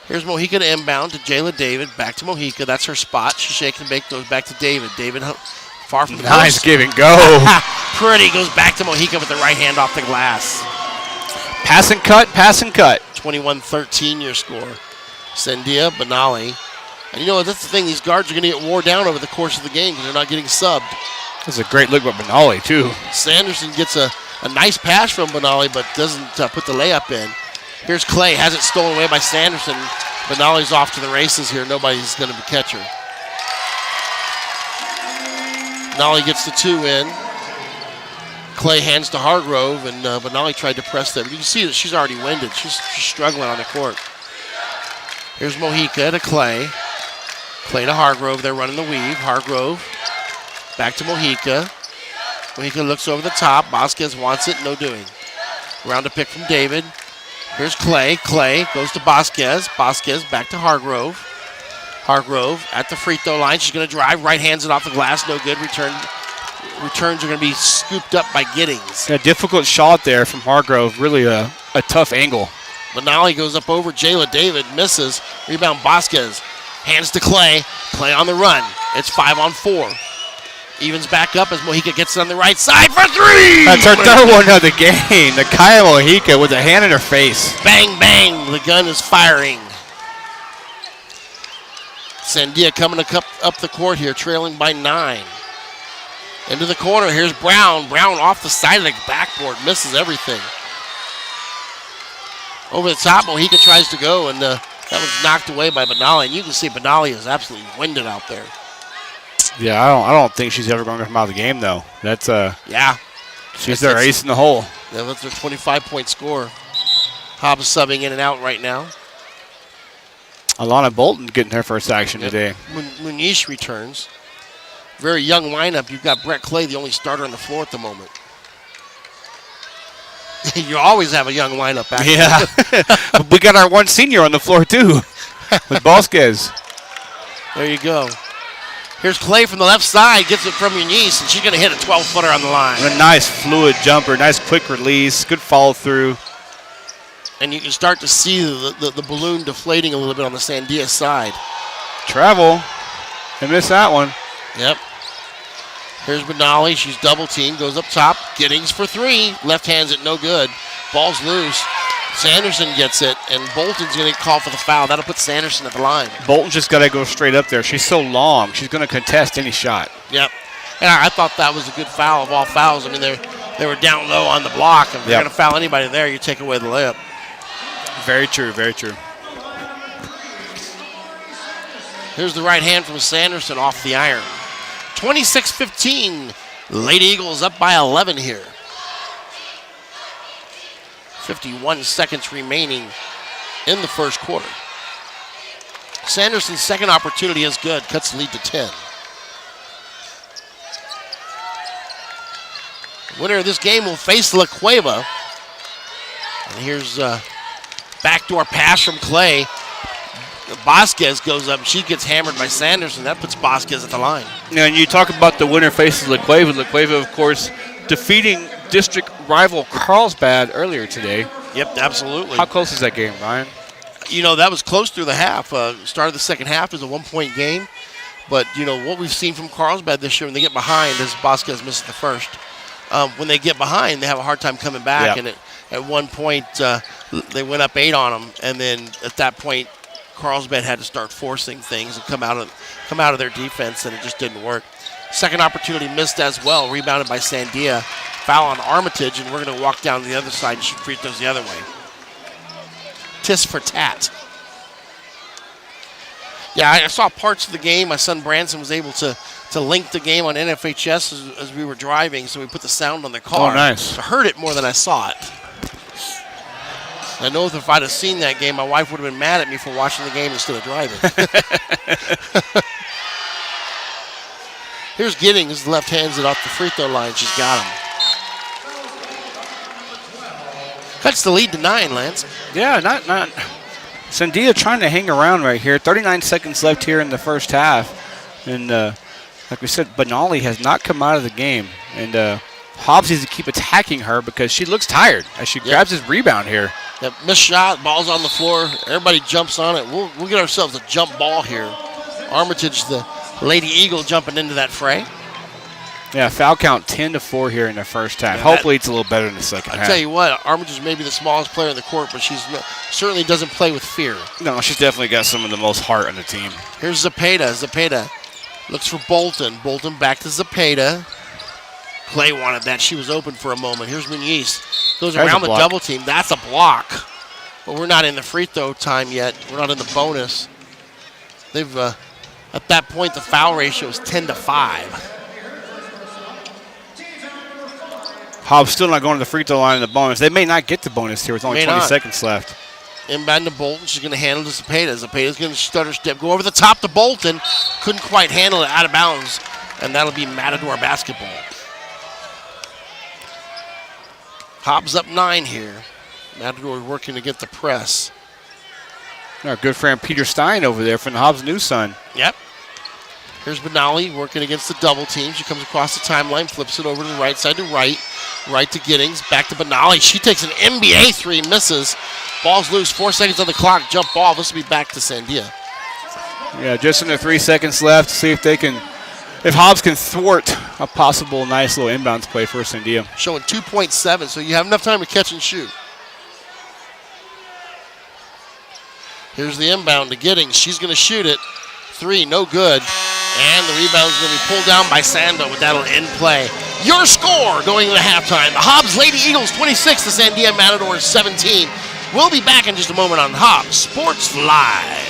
Here's Mojica to inbound to Jayla David. Back to Mojica. That's her spot. She's shaking and bake. Goes back to David. David far from the nice post. Give and go. Pretty. Goes back to Mojica with the right hand off the glass. Pass and cut. 21-13 your score. Sandia, Benali. And you know, that's the thing. These guards are going to get wore down over the course of the game because they're not getting subbed. That's a great look by Benali, too. Sanderson gets a nice pass from Benali, but doesn't put the layup in. Here's Clay. Has it stolen away by Sanderson. Benali's off to the races here. Nobody's going to catch her. Benali gets the 2 in. Clay hands to Hargrove, and Benali tried to press there. But you can see that she's already winded. She's struggling on the court. Here's Mojica to Clay. Clay to Hargrove. They're running the weave. Hargrove back to Mojica. Mojica looks over the top. Vasquez wants it. No doing. Round a pick from David. Here's Clay. Clay goes to Vasquez. Vasquez back to Hargrove. Hargrove at the free throw line. She's going to drive. Right hands it off the glass. No good. Returns are going to be scooped up by Giddings. A difficult shot there from Hargrove. Really a tough angle. Benali goes up over Jayla David. Misses. Rebound Vasquez. Hands to Clay. Clay on the run. It's 5-on-4. Evens back up as Mojica gets it on the right side for three. That's her third one of the game. The Kaya Mojica with a hand in her face. Bang, bang. The gun is firing. Sandia coming up the court here, trailing by 9. Into the corner. Here's Brown. Brown off the side of the backboard. Misses everything. Over the top, Mojica tries to go, and that was knocked away by Benali. And you can see Benali is absolutely winded out there. Yeah, I don't think she's ever going to come out of the game, though. That's yeah. She's their ace in the hole. Yeah, that's their 25-point score. Hobbs subbing in and out right now. Alana Bolton getting her first action today. Munish returns. Very young lineup. You've got Brett Clay, the only starter on the floor at the moment. You always have a young lineup back there. Yeah. We got our one senior on the floor, too, with Vasquez. There you go. Here's Clay from the left side. Gets it from Muniz, and she's going to hit a 12-footer on the line. And a nice fluid jumper. Nice quick release. Good follow-through. And you can start to see the balloon deflating a little bit on the Sandia side. Travel. They missed that one. Yep. Here's Benali. She's double teamed. Goes up top. Giddings for three. Left hands it no good. Ball's loose. Sanderson gets it, and Bolton's going to call for the foul. That'll put Sanderson at the line. Bolton's just got to go straight up there. She's so long. She's going to contest any shot. Yep. And I thought that was a good foul of all fouls. I mean, they were down low on the block. If you're going to foul anybody there, you take away the layup. Very true, very true. Here's the right hand from Sanderson off the iron. 26-15. Lady Eagles up by 11 here. 51 seconds remaining in the first quarter. Sanderson's second opportunity is good. Cuts the lead to 10. The winner of this game will face La Cueva. And here's a backdoor pass from Clay. Vasquez goes up. She gets hammered by Sanderson. That puts Vasquez at the line. Yeah, and you talk about the winner faces La Cueva. La Cueva, of course, defeating district rival Carlsbad earlier today. Yep, absolutely. How close is that game, Ryan? You know, that was close through the half. Start of the second half is a 1-point game. But, you know, what we've seen from Carlsbad this year when they get behind is Vasquez misses the first. When they get behind, they have a hard time coming back. Yeah. And at one point, they went up 8 on them. And then at that point, Carlsbad had to start forcing things and come out of their defense, and it just didn't work. Second opportunity missed as well, rebounded by Sandia. Foul on Armitage, and we're going to walk down the other side and shoot free throws the other way. Tis for tat. Yeah, I saw parts of the game. My son Branson was able to link the game on NFHS as we were driving, so we put the sound on the car. Oh, nice. I heard it more than I saw it. I know if I'd have seen that game, my wife would have been mad at me for watching the game instead of driving. Here's Giddings, left hands it off the free throw line. She's got him. Cuts the lead to 9, Lance. Yeah, not. Sandia trying to hang around right here. 39 seconds left here in the first half. And like we said, Benali has not come out of the game. And Hobbs needs to keep attacking her because she looks tired as she grabs his rebound here. Yep, missed shot, ball's on the floor. Everybody jumps on it. We'll get ourselves a jump ball here. Armitage, the Lady Eagle, jumping into that fray. Yeah, foul count 10-4 here in the first half. Yeah, hopefully it's a little better in the second half. I'll tell you what, Armitage may be the smallest player in the court, but she's certainly doesn't play with fear. No, she's definitely got some of the most heart on the team. Here's Zepeda. Zepeda looks for Bolton. Bolton back to Zepeda. Clay wanted that. She was open for a moment. Here's Muniz. Goes around the double team. That's a block. But we're not in the free throw time yet. We're not in the bonus. They've at that point the foul ratio is 10-5. Hobbs still not going to the free throw line in the bonus. They may not get the bonus here with only 20 seconds left. Inbound to Bolton. She's going to handle to Zepeda. Zepeda's going to stutter step. Go over the top to Bolton. Couldn't quite handle it out of bounds. And that'll be Matador basketball. Hobbs up 9 here. Matador working to get the press. Our good friend Peter Stein over there from the Hobbs News Sun. Yep. Here's Benali working against the double team. She comes across the timeline, flips it over to the right side to right. Right to Giddings. Back to Benali. She takes an NBA three, misses. Ball's loose. 4 seconds on the clock. Jump ball. This will be back to Sandia. Yeah, just under 3 seconds left. See if Hobbs can thwart a possible nice little inbounds play for Sandia. Showing 2.7, so you have enough time to catch and shoot. Here's the inbound to Giddings. She's going to shoot it. Three, no good. And the rebound is going to be pulled down by Sando, but that'll end play. Your score going into halftime. The Hobbs Lady Eagles 26, the Sandia Matadors 17. We'll be back in just a moment on Hobbs Sports Live.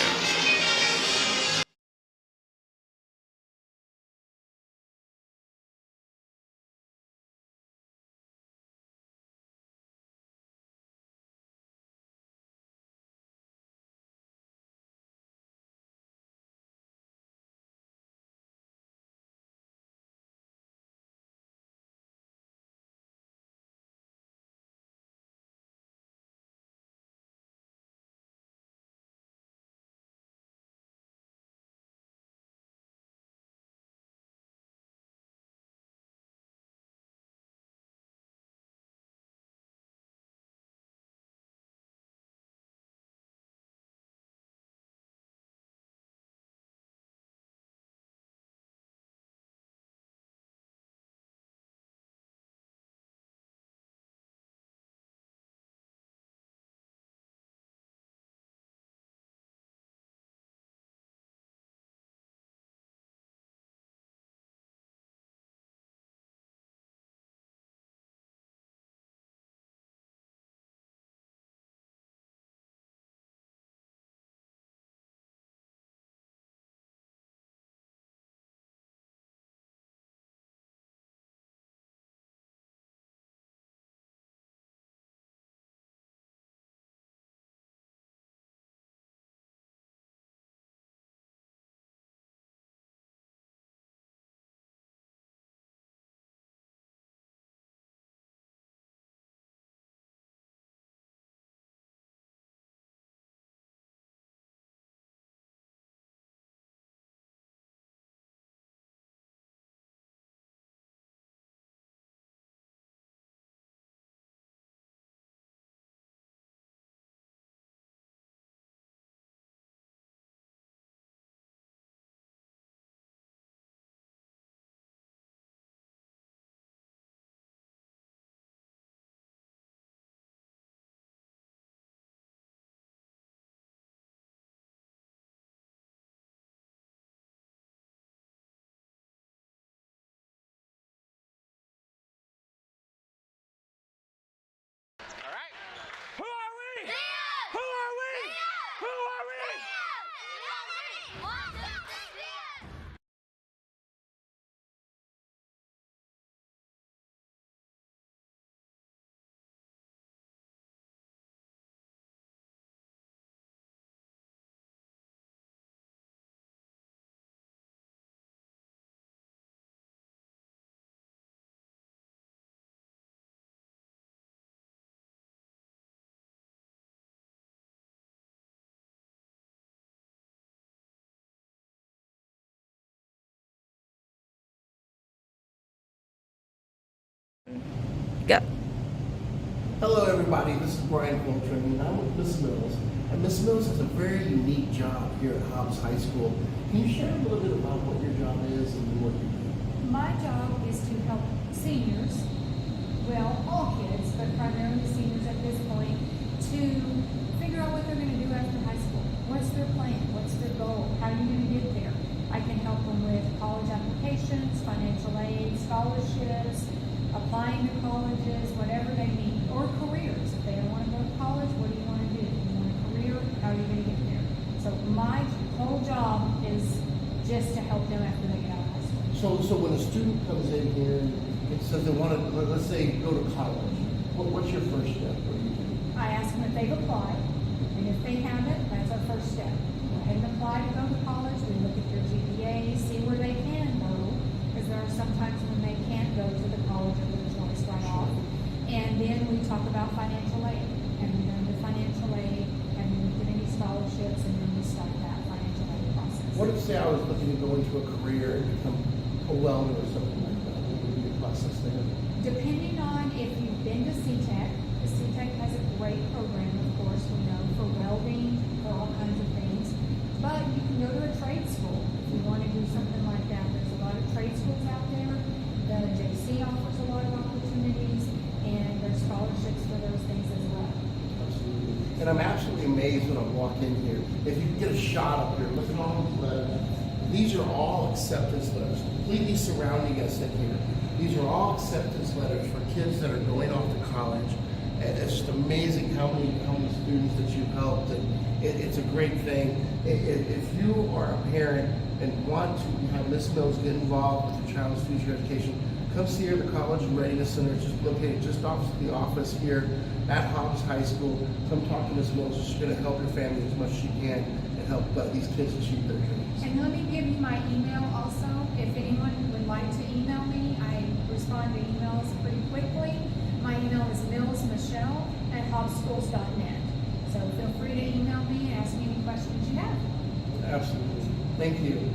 Go. Hello everybody, this is Brian Coltrane and I'm with Miss Mills. And Miss Mills has a very unique job here at Hobbs High School. Can you share a little bit about what your job is and what you do? My job is to help seniors, well, all kids, but primarily seniors at this point, to figure out what they're going to do after high school. What's their plan? What's their goal? How are you going to get there? I can help them with college applications, financial aid, scholarships, applying to colleges, whatever they need, or careers. If they don't want to go to college, what do you want to do? You want a career? How are you going to get there? So my whole job is just to help them after they get out of high school. So when a student comes in here and says they want to, let's say, go to college, what's your first step? What do you do? I ask them if they've applied, and if they haven't, that's our first step. Go ahead and apply to go to college. We look at their GPA, see where they can go, because there are some times when they can't go to the college or the choice right off. And then we talk about financial aid and what if, say, I was looking to go into a career and become a welder or something like that? What would be the process there? Depending on if you've been to CTEC, the CTEC has a great program, of course, we know, for welding, for all kinds of things. But you can go to a trade school if you want to do something like that. There's a lot of trade schools out there. The JC offers a lot of opportunities, and there's scholarships for those things as well. Absolutely. And I'm absolutely amazed when I walk in here. If you get a shot up here, look at all these letters. These are all acceptance letters, completely surrounding us in here. These are all acceptance letters for kids that are going off to college. And it's just amazing how many students that you've helped. And it's a great thing. If you are a parent and want to have Miss Mills get involved with your child's future education, come see her at the College and Readiness Center. It's just located just off the office here at Hobbs High School. Come talk to Miss Mills. She's going to help your family as much as she can and help these kids achieve their dreams. And let me give you my email also. If anyone would like to email me, I respond to emails pretty quickly. My email is millsmichelle@hobbsschools.net. So feel free to email me and ask me any questions you have. Absolutely. Thank you.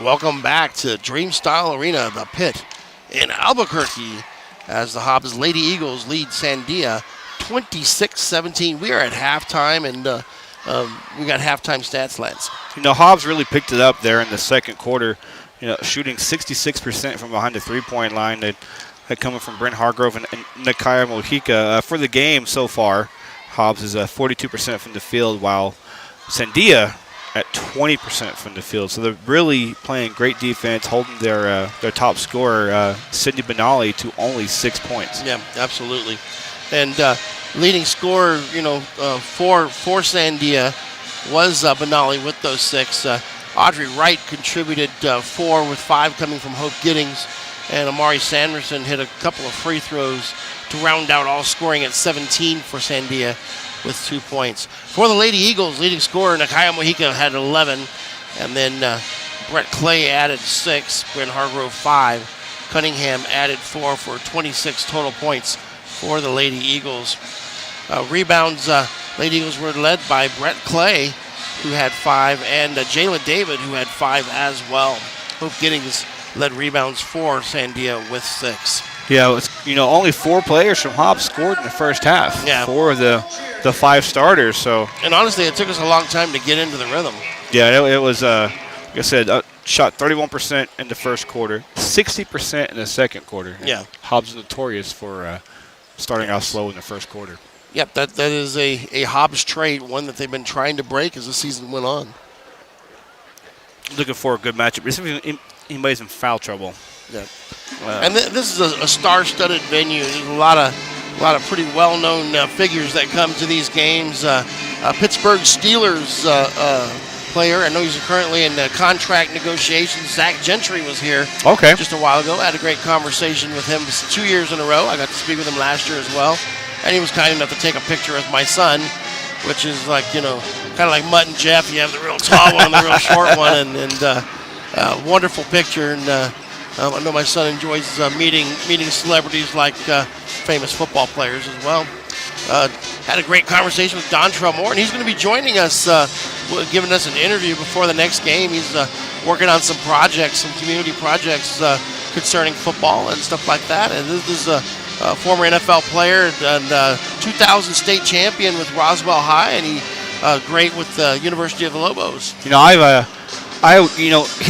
Welcome back to Dreamstyle Arena, the pit in Albuquerque, as the Hobbs Lady Eagles lead Sandia 26-17. We are at halftime, and we got halftime stats, Lance. Hobbs really picked it up there in the second quarter, shooting 66% from behind the three-point line. That coming from Brent Hargrove and Nakaya Mojica. For the game so far, Hobbs is 42% from the field, while Sandia at 20% from the field. So they're really playing great defense, holding their top scorer, Sidney Benali, to only 6 points. Yeah, absolutely. And leading scorer, for Sandia was Benali with those 6. Audrey Wright contributed 4 with 5 coming from Hope Giddings. And Amari Sanderson hit a couple of free throws to round out all scoring at 17 for Sandia with 2 points. For the Lady Eagles, leading scorer Nakaya Mojica had 11. And then Brett Clay added 6, Brent Hargrove 5. Cunningham added 4 for 26 total points for the Lady Eagles. Rebounds, Lady Eagles were led by Brett Clay, who had 5, and Jayla David, who had 5 as well. Hope Giddings led rebounds for Sandia with 6. Yeah, it's, only 4 players from Hobbs scored in the first half. Yeah. 4 of the 5 starters. So. And honestly, it took us a long time to get into the rhythm. Yeah, it was, like I said, shot 31% in the first quarter, 60% in the second quarter. Yeah. Hobbs is notorious for starting out slow in the first quarter. Yep, that is a Hobbs trait, one that they've been trying to break as the season went on. Looking for a good matchup. Anybody's in foul trouble. Yeah. And this is a star-studded venue. There's a lot of pretty well-known figures that come to these games. Pittsburgh Steelers player, I know he's currently in contract negotiations. Zach Gentry was here just a while ago. I had a great conversation with him 2 years in a row. I got to speak with him last year as well. And he was kind enough to take a picture with my son, which is like, kind of like Mutt and Jeff. You have the real tall one and the real short one, and wonderful picture. And I know my son enjoys meeting celebrities like famous football players as well. Had a great conversation with Dontrell Moore, and he's going to be joining us, giving us an interview before the next game. He's working on some community projects concerning football and stuff like that. And this is a former NFL player and 2000 state champion with Roswell High, and he great with the University of the Lobos. He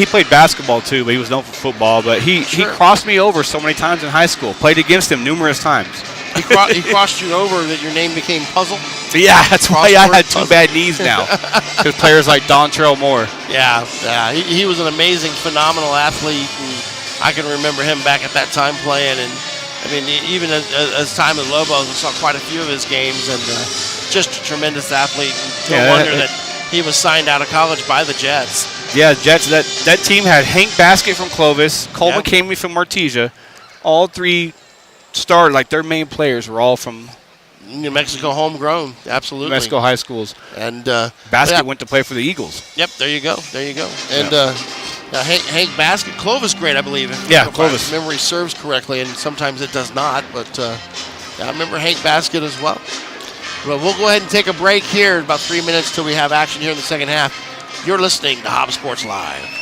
played basketball too, but he was known for football. But he crossed me over so many times in high school. Played against him numerous times. He crossed you over that your name became Puzzle? Yeah, that's why I had 2 bad knees now. Because players like Dontrell Moore. Yeah. He was an amazing, phenomenal athlete, and I can remember him back at that time playing. And I mean, even as time at Lobos, I saw quite a few of his games, and just a tremendous athlete. No wonder that he was signed out of college by the Jets. Yeah, Jets. That team had Hank Baskett from Clovis, Cole McCamey from Artesia. All 3 started, like their main players were all from New Mexico, homegrown. Absolutely. New Mexico high schools. And Baskett went to play for the Eagles. Yep, there you go. And Hank Baskett, Clovis grade, I believe. Clovis. If my memory serves correctly, and sometimes it does not, but I remember Hank Basket as well. But we'll go ahead and take a break here. About 3 minutes till we have action here in the second half. You're listening to Hobbs Sports Live.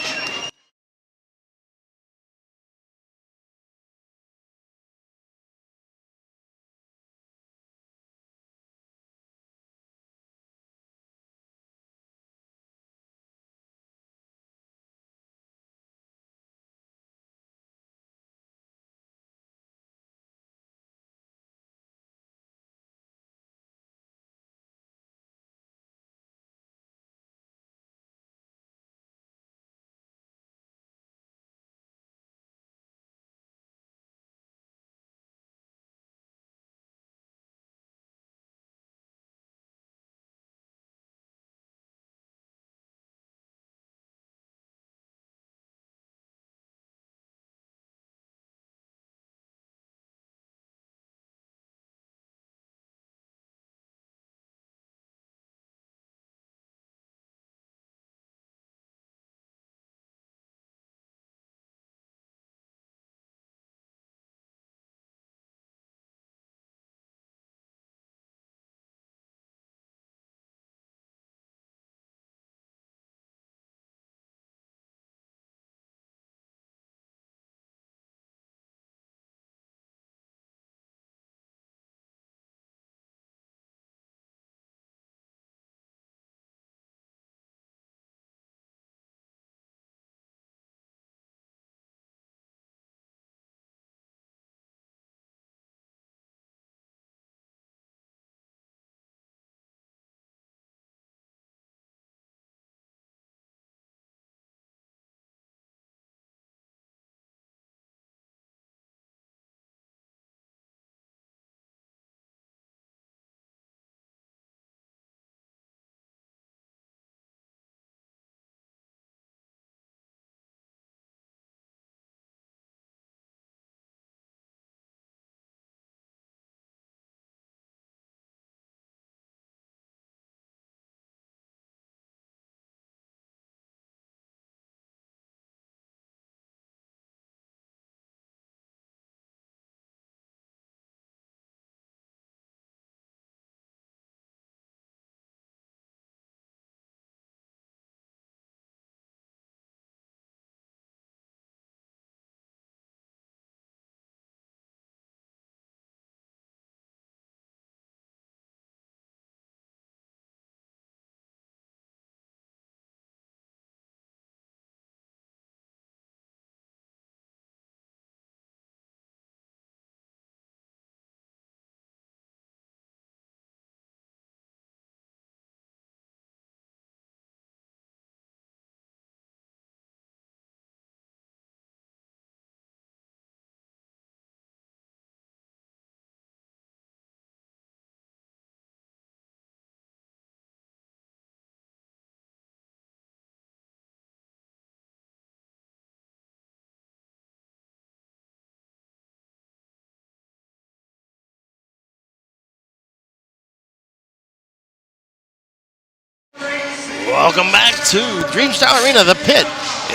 Welcome back to Dreamstyle Arena, the Pit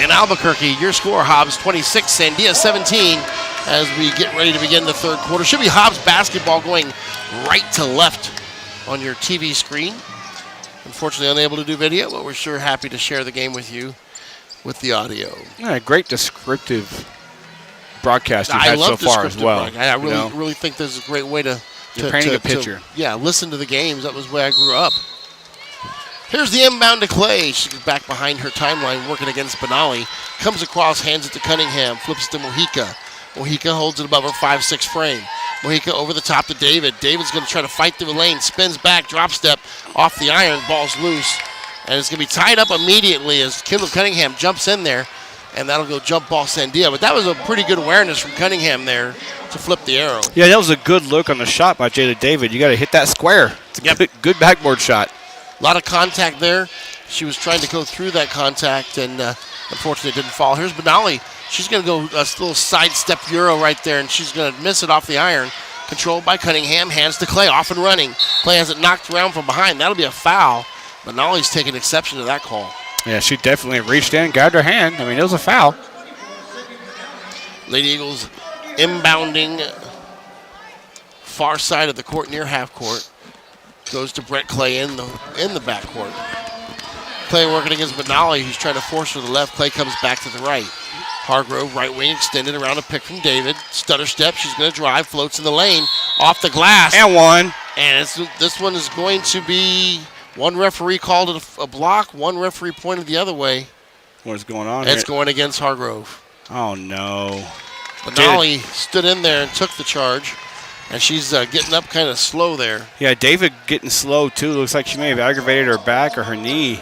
in Albuquerque. Your score, Hobbs 26, Sandia 17. As we get ready to begin the third quarter. Should be Hobbs basketball going right to left on your TV screen. Unfortunately, unable to do video, but we're sure happy to share the game with you with the audio. Yeah, great descriptive broadcast you've had so far as well. I really think this is a great way to painting a picture. Listen to the games. That was where I grew up. Here's the inbound to Clay. She's back behind her timeline, working against Benali. Comes across, hands it to Cunningham, flips to Mojica. Mojica holds it above her 5'6" frame. Mojica over the top to David. David's going to try to fight through the lane, spins back, drop step off the iron, ball's loose. And it's going to be tied up immediately as Kendall Cunningham jumps in there, and that'll go jump ball Sandia. But that was a pretty good awareness from Cunningham there to flip the arrow. Yeah, that was a good look on the shot by Jada David. You got to hit that square. It's a good backboard shot. A lot of contact there. She was trying to go through that contact, and unfortunately it didn't fall. Here's Benali. She's going to go a little sidestep euro right there, and she's going to miss it off the iron. Controlled by Cunningham. Hands to Clay, off and running. Clay has it knocked around from behind. That'll be a foul. Benali's taking exception to that call. Yeah, she definitely reached in, grabbed her hand. I mean, it was a foul. Lady Eagles inbounding far side of the court near half court. Goes to Brett Clay in the backcourt. Clay working against Benali, who's trying to force her to the left. Clay comes back to the right. Hargrove, right wing extended around a pick from David. Stutter step. She's going to drive. Floats in the lane. Off the glass. And one. And this one is going to be one referee called it a block. One referee pointed the other way. What's going on It's here? going against Hargrove. Oh, no. Benali stood in there and took the charge. And she's getting up kind of slow there. Yeah, David getting slow, too. Looks like she may have aggravated her back or her knee.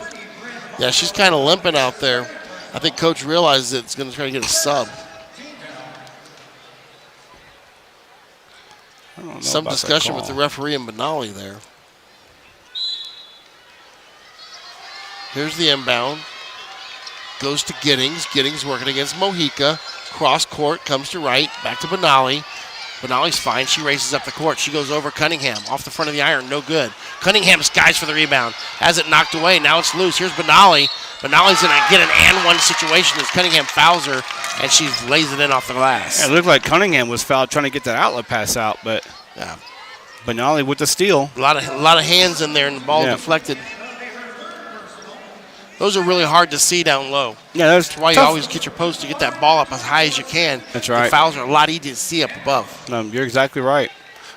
Yeah, she's kind of limping out there. I think Coach realizes it's going to try to get a sub. I don't know Some about discussion that with the call. referee and Benali there. Here's the inbound. Goes to Giddings. Giddings working against Mojica. Cross court, comes to right. Back to Benali. Benali's fine. She races up the court. She goes over Cunningham. Off the front of the iron. No good. Cunningham skies for the rebound. Has it knocked away. Now it's loose. Here's Benali. Benali's going to get an and one situation as Cunningham fouls her, and she lays it in off the glass. Yeah, it looked like Cunningham was fouled trying to get that outlet pass out, but Yeah. Benali with the steal. A lot of hands in there, and the ball deflected. Those are really hard to see down low. Yeah, That's why you always get your post to get that ball up as high as you can. That's right. The fouls are a lot easier to see up above. You're exactly right.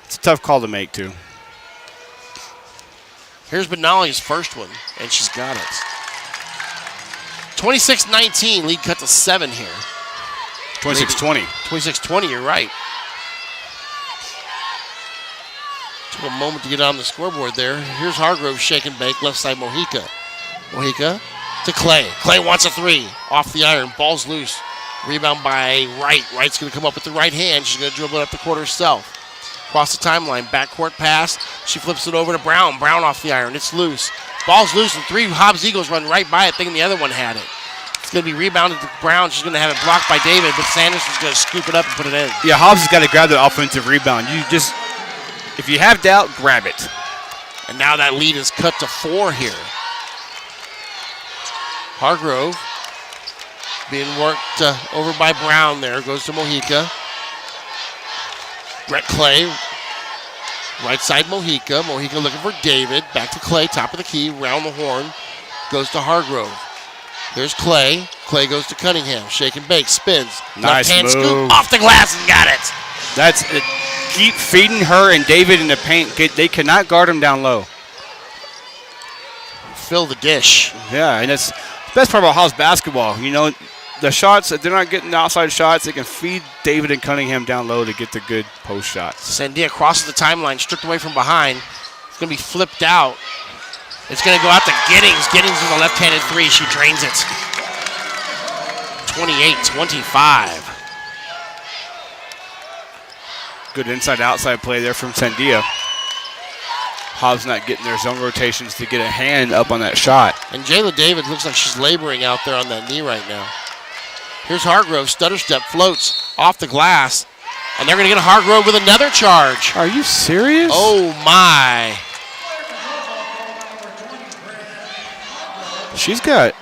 It's a tough call to make, too. Here's Benali's first one, and she's got it. 26-19, lead cut to 7 here. 26-20. 26-20, you're right. Took a moment to get on the scoreboard there. Here's Hargrove, shake and bake, left side Mojica. Mojica to Clay. Clay wants a three. Off the iron, ball's loose. Rebound by Wright. Wright's going to come up with the right hand. She's going to dribble it up the court herself. Across the timeline, backcourt pass. She flips it over to Brown. Brown off the iron. It's loose. Ball's loose, and 3 Hobbs Eagles run right by it, thinking the other one had it. It's going to be rebounded to Brown. She's going to have it blocked by David, but Sanderson's going to scoop it up and put it in. Yeah, Hobbs has got to grab the offensive rebound. If you have doubt, grab it. And now that lead is cut to 4 here. Hargrove being worked over by Brown there. Goes to Mojica. Brett Clay. Right side Mojica. Mojica looking for David. Back to Clay. Top of the key. Round the horn. Goes to Hargrove. There's Clay. Clay goes to Cunningham. Shake and bake. Spins. Nice Left hand move. scoop. Off the glass and got it. That's it. Keep feeding her and David in the paint. They cannot guard him down low. Fill the dish. Yeah, and that's the best part about Hobbs basketball. You know, the shots, if they're not getting the outside shots, they can feed David and Cunningham down low to get the good post shots. Sandia crosses the timeline, stripped away from behind. It's going to be flipped out. It's going to go out to Giddings. Giddings with a left-handed three. She drains it. 28-25. Good inside-outside play there from Sandia. Hobbs not getting their zone rotations to get a hand up on that shot. And Jayla David looks like she's laboring out there on that knee right now. Here's Hargrove. Stutter step floats off the glass. And they're going to get Hargrove with another charge. Are you serious? Oh, my. She's got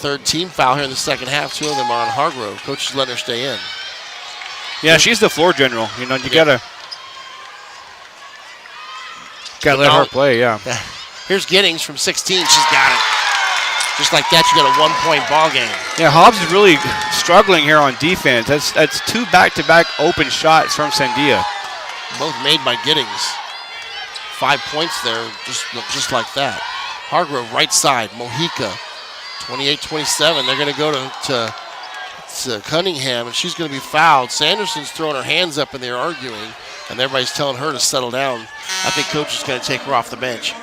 Third team foul here in the second half. 2 of them are on Hargrove. Coach is letting her stay in. Yeah, she's the floor general. You know, you gotta let her play. Yeah. Here's Giddings from 16. She's got it. Just like that, you got a 1-point ball game. Yeah, Hobbs is really struggling here on defense. That's 2 back-to-back open shots from Sandia. Both made by Giddings. 5 points there, just like that. Hargrove, right side, Mojica, 28-27. They're going to go to Cunningham, and she's going to be fouled. Sanderson's throwing her hands up, and they're arguing, and everybody's telling her to settle down. I think Coach is going to take her off the bench.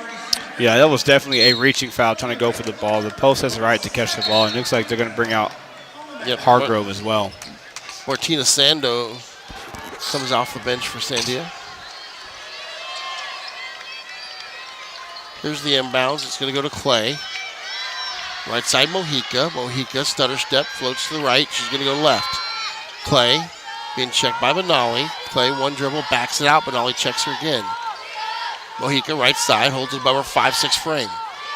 Yeah, that was definitely a reaching foul, trying to go for the ball. The post has the right to catch the ball, and it looks like they're going to bring out Hargrove as well. Martina Sando comes off the bench for Sandia. Here's the inbounds. It's going to go to Clay. Right side Mojica. Mojica, stutter step, floats to the right. She's going to go left. Clay being checked by Benali. Clay, one dribble, backs it out. Benali checks her again. Mojica, right side, holds it above her 5'6" frame.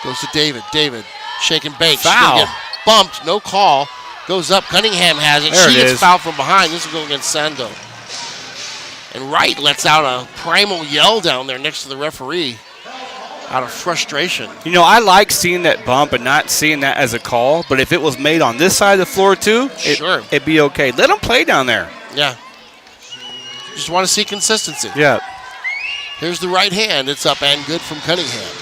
Goes to David. David, shake and bake. Foul. She's going to get bumped. No call. Goes up. Cunningham has it. There She it gets is. fouled from behind. This will go against Sando. And Wright lets out a primal yell down there next to the referee out of frustration. You know, I like seeing that bump and not seeing that as a call, but if it was made on this side of the floor too, Sure. it'd be okay. Let them play down there. Yeah. Just want to see consistency. Yeah. Here's the right hand. It's up and good from Cunningham.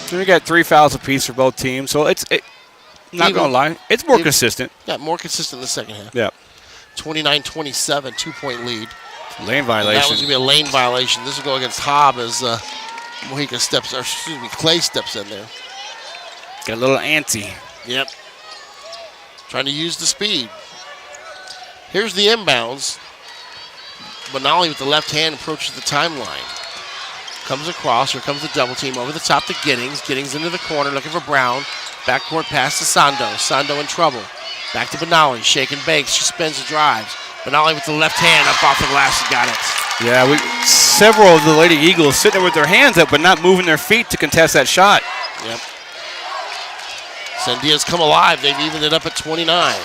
So we got 3 fouls apiece for both teams, so not going to lie, it's more consistent. Yeah, more consistent in the second half. Yeah. 29-27, 2-point lead. Lane And violation. that was going to be a lane violation. This will go against Hobbs as Clay steps in there. Got a little antsy. Yep. Trying to use the speed. Here's the inbounds. Benali with the left hand approaches the timeline. Comes across. Here comes the double team over the top to Giddings. Giddings into the corner looking for Brown. Backcourt pass to Sando. Sando in trouble. Back to Benali. Shake and bakes. She spins and drives. Benali with the left hand up off the glass and got it. Yeah, several of the Lady Eagles sitting there with their hands up but not moving their feet to contest that shot. Yep. Sandia's come alive. They've evened it up at 29.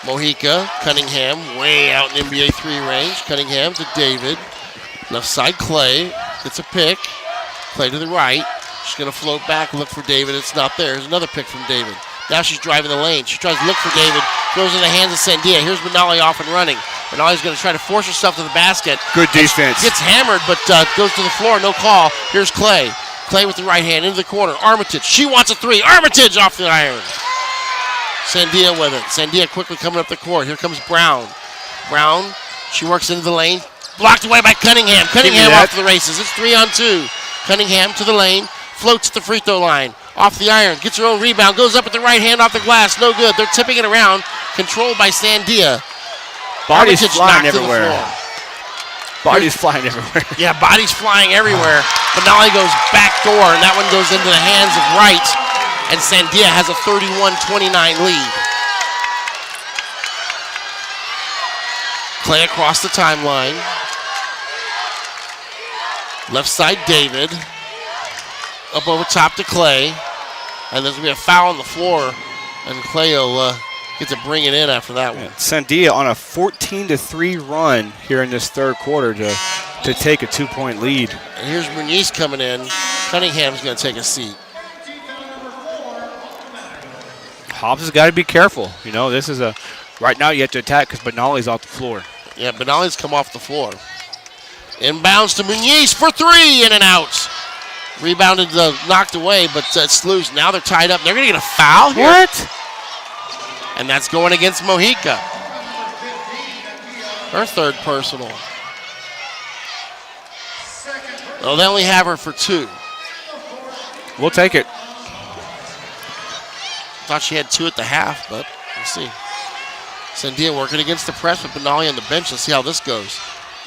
Mojica, Cunningham, way out in NBA 3 range. Cunningham to David. Left side, Clay. Gets a pick. Clay to the right. She's going to float back, look for David. It's not there. There's another pick from David. Now she's driving the lane. She tries to look for David. Throws in the hands of Sandia. Here's Benali off and running. Benali's going to try to force herself to the basket. Good defense. Gets hammered, but goes to the floor. No call. Here's Clay. Clay with the right hand into the corner. Armitage. She wants a three. Armitage off the iron. Sandia with it. Sandia quickly coming up the court. Here comes Brown. Brown. She works into the lane. Blocked away by Cunningham. Cunningham off to the races. It's 3-on-2. Cunningham to the lane. Floats at the free throw line. Off the iron. Gets her own rebound. Goes up with the right hand off the glass. No good. They're tipping it around. Controlled by Sandia. Bodies Armitage flying knocked to the everywhere. floor. Bodies flying everywhere. Yeah, bodies flying everywhere. Benali goes back door, and that one goes into the hands of Wright. And Sandia has a 31-29 lead. Clay across the timeline. Left side, David. Up over top to Clay. And there's going to be a foul on the floor. And Clay will get to bring it in after that one. Sandia on a 14-3 run here in this third quarter to take a 2-point lead. And here's Muniz coming in. Cunningham's going to take a seat. Hobbs has got to be careful. You know, this is right now you have to attack because Benali's off the floor. Yeah, Benali's come off the floor. Inbounds to Muniz for three, in and out. Rebounded, knocked away, but it's loose. Now they're tied up. They're going to get a foul here. What? And that's going against Mojica. Her third personal. Oh, they only have her for two. We'll take it. Thought she had two at the half, but we'll see. Sandia working against the press with Benali on the bench. Let's see how this goes.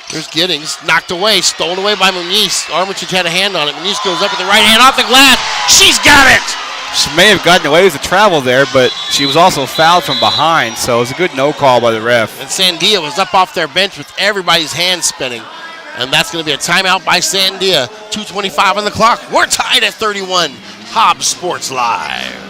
Here's Giddings, knocked away, stolen away by Muniz. Armitage had a hand on it. Muniz goes up with the right hand off the glass. She's got it! She may have gotten away with the travel there, but she was also fouled from behind, so it was a good no call by the ref. And Sandia was up off their bench with everybody's hands spinning. And that's going to be a timeout by Sandia. 2:25 on the clock. We're tied at 31. Hobbs Sports Live.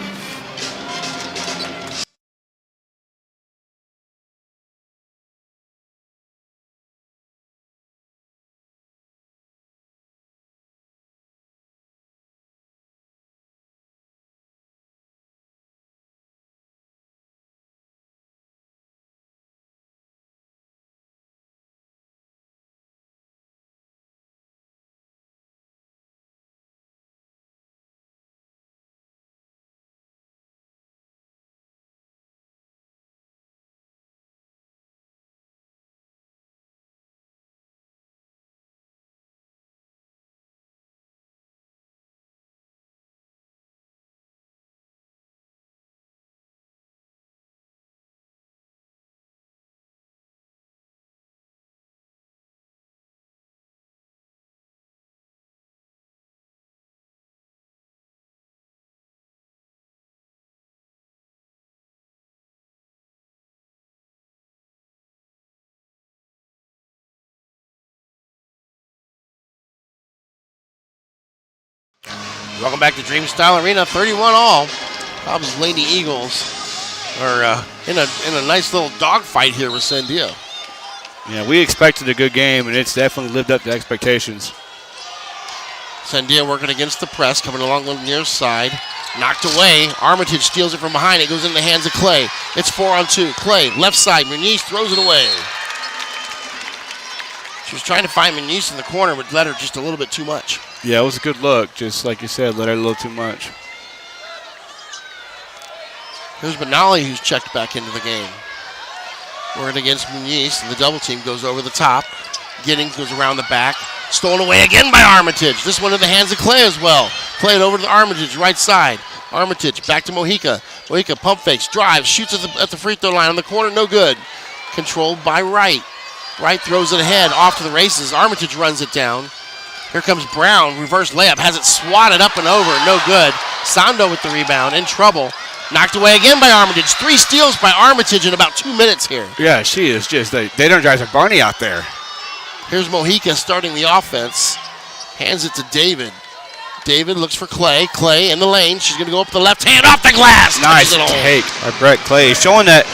Welcome back to Dream Style Arena, 31 all. Hobbs Lady Eagles are in a nice little dogfight here with Sandia. Yeah, we expected a good game, and it's definitely lived up to expectations. Sandia working against the press, coming along the near side. Knocked away. Armitage steals it from behind. It goes in the hands of Clay. It's 4-on-2. Clay, left side. Muniz throws it away. She was trying to find Muniz in the corner, but let her just a little bit too much. Yeah, it was a good look. Just like you said, let her a little too much. Here's Benali, who's checked back into the game. Working against Muniz, and the double team goes over the top. Giddings goes around the back. Stolen away again by Armitage. This one in the hands of Clay as well. Clay it over to the Armitage, right side. Armitage back to Mojica. Mojica pump fakes, drives, shoots at the free throw line on the corner, no good. Controlled by Wright. Wright throws it ahead, off to the races. Armitage runs it down. Here comes Brown, reverse layup, has it swatted up and over, no good. Sando with the rebound, in trouble. Knocked away again by Armitage. 3 steals by Armitage in about 2 minutes here. Yeah, she is just, they don't drive a Barney out there. Here's Mojica starting the offense. Hands it to David. David looks for Clay. Clay in the lane. She's going to go up the left hand off the glass. Nice take by Brett Clay. Showing that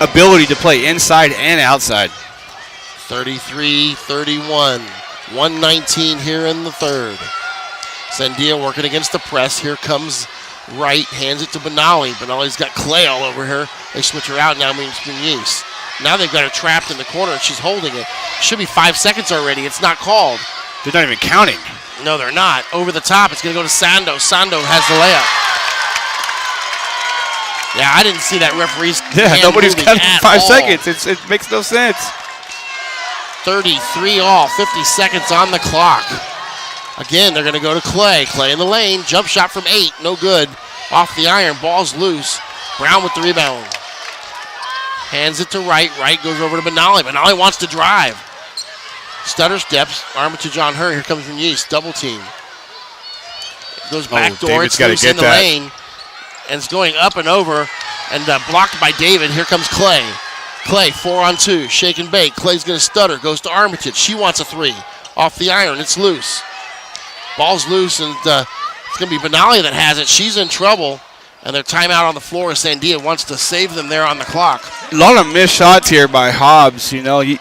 ability to play inside and outside. 33-31. 119 here in the third. Sandia working against the press. Here comes Wright. Hands it to Benali. Benali's got Clay all over her. They switch her out now. Means Muniz. Now they've got her trapped in the corner, and she's holding it. Should be 5 seconds already. It's not called. They're not even counting. No, they're not. Over the top, it's going to go to Sando. Sando has the layup. Yeah, I didn't see that referee's hand nobody's moving counting at 5 all. seconds. It makes no sense. 33 all, 50 seconds on the clock. Again, they're going to go to Clay. Clay in the lane. Jump shot from 8. No good. Off the iron. Ball's loose. Brown with the rebound. Hands it to Wright. Wright goes over to Benali. Benali wants to drive. Stutter steps. Armitage on her. Here comes Muniz. Double team. Goes back door. David's It's loose gotta in the get that. lane. And it's going up and over. And blocked by David. Here comes Clay. Clay, 4-on-2. Shake and bake. Clay's going to stutter. Goes to Armitage. She wants a 3. Off the iron. It's loose. Ball's loose. And it's going to be Benali that has it. She's in trouble. And their timeout on the floor. Sandia wants to save them there on the clock. A lot of missed shots here by Hobbs. You know, you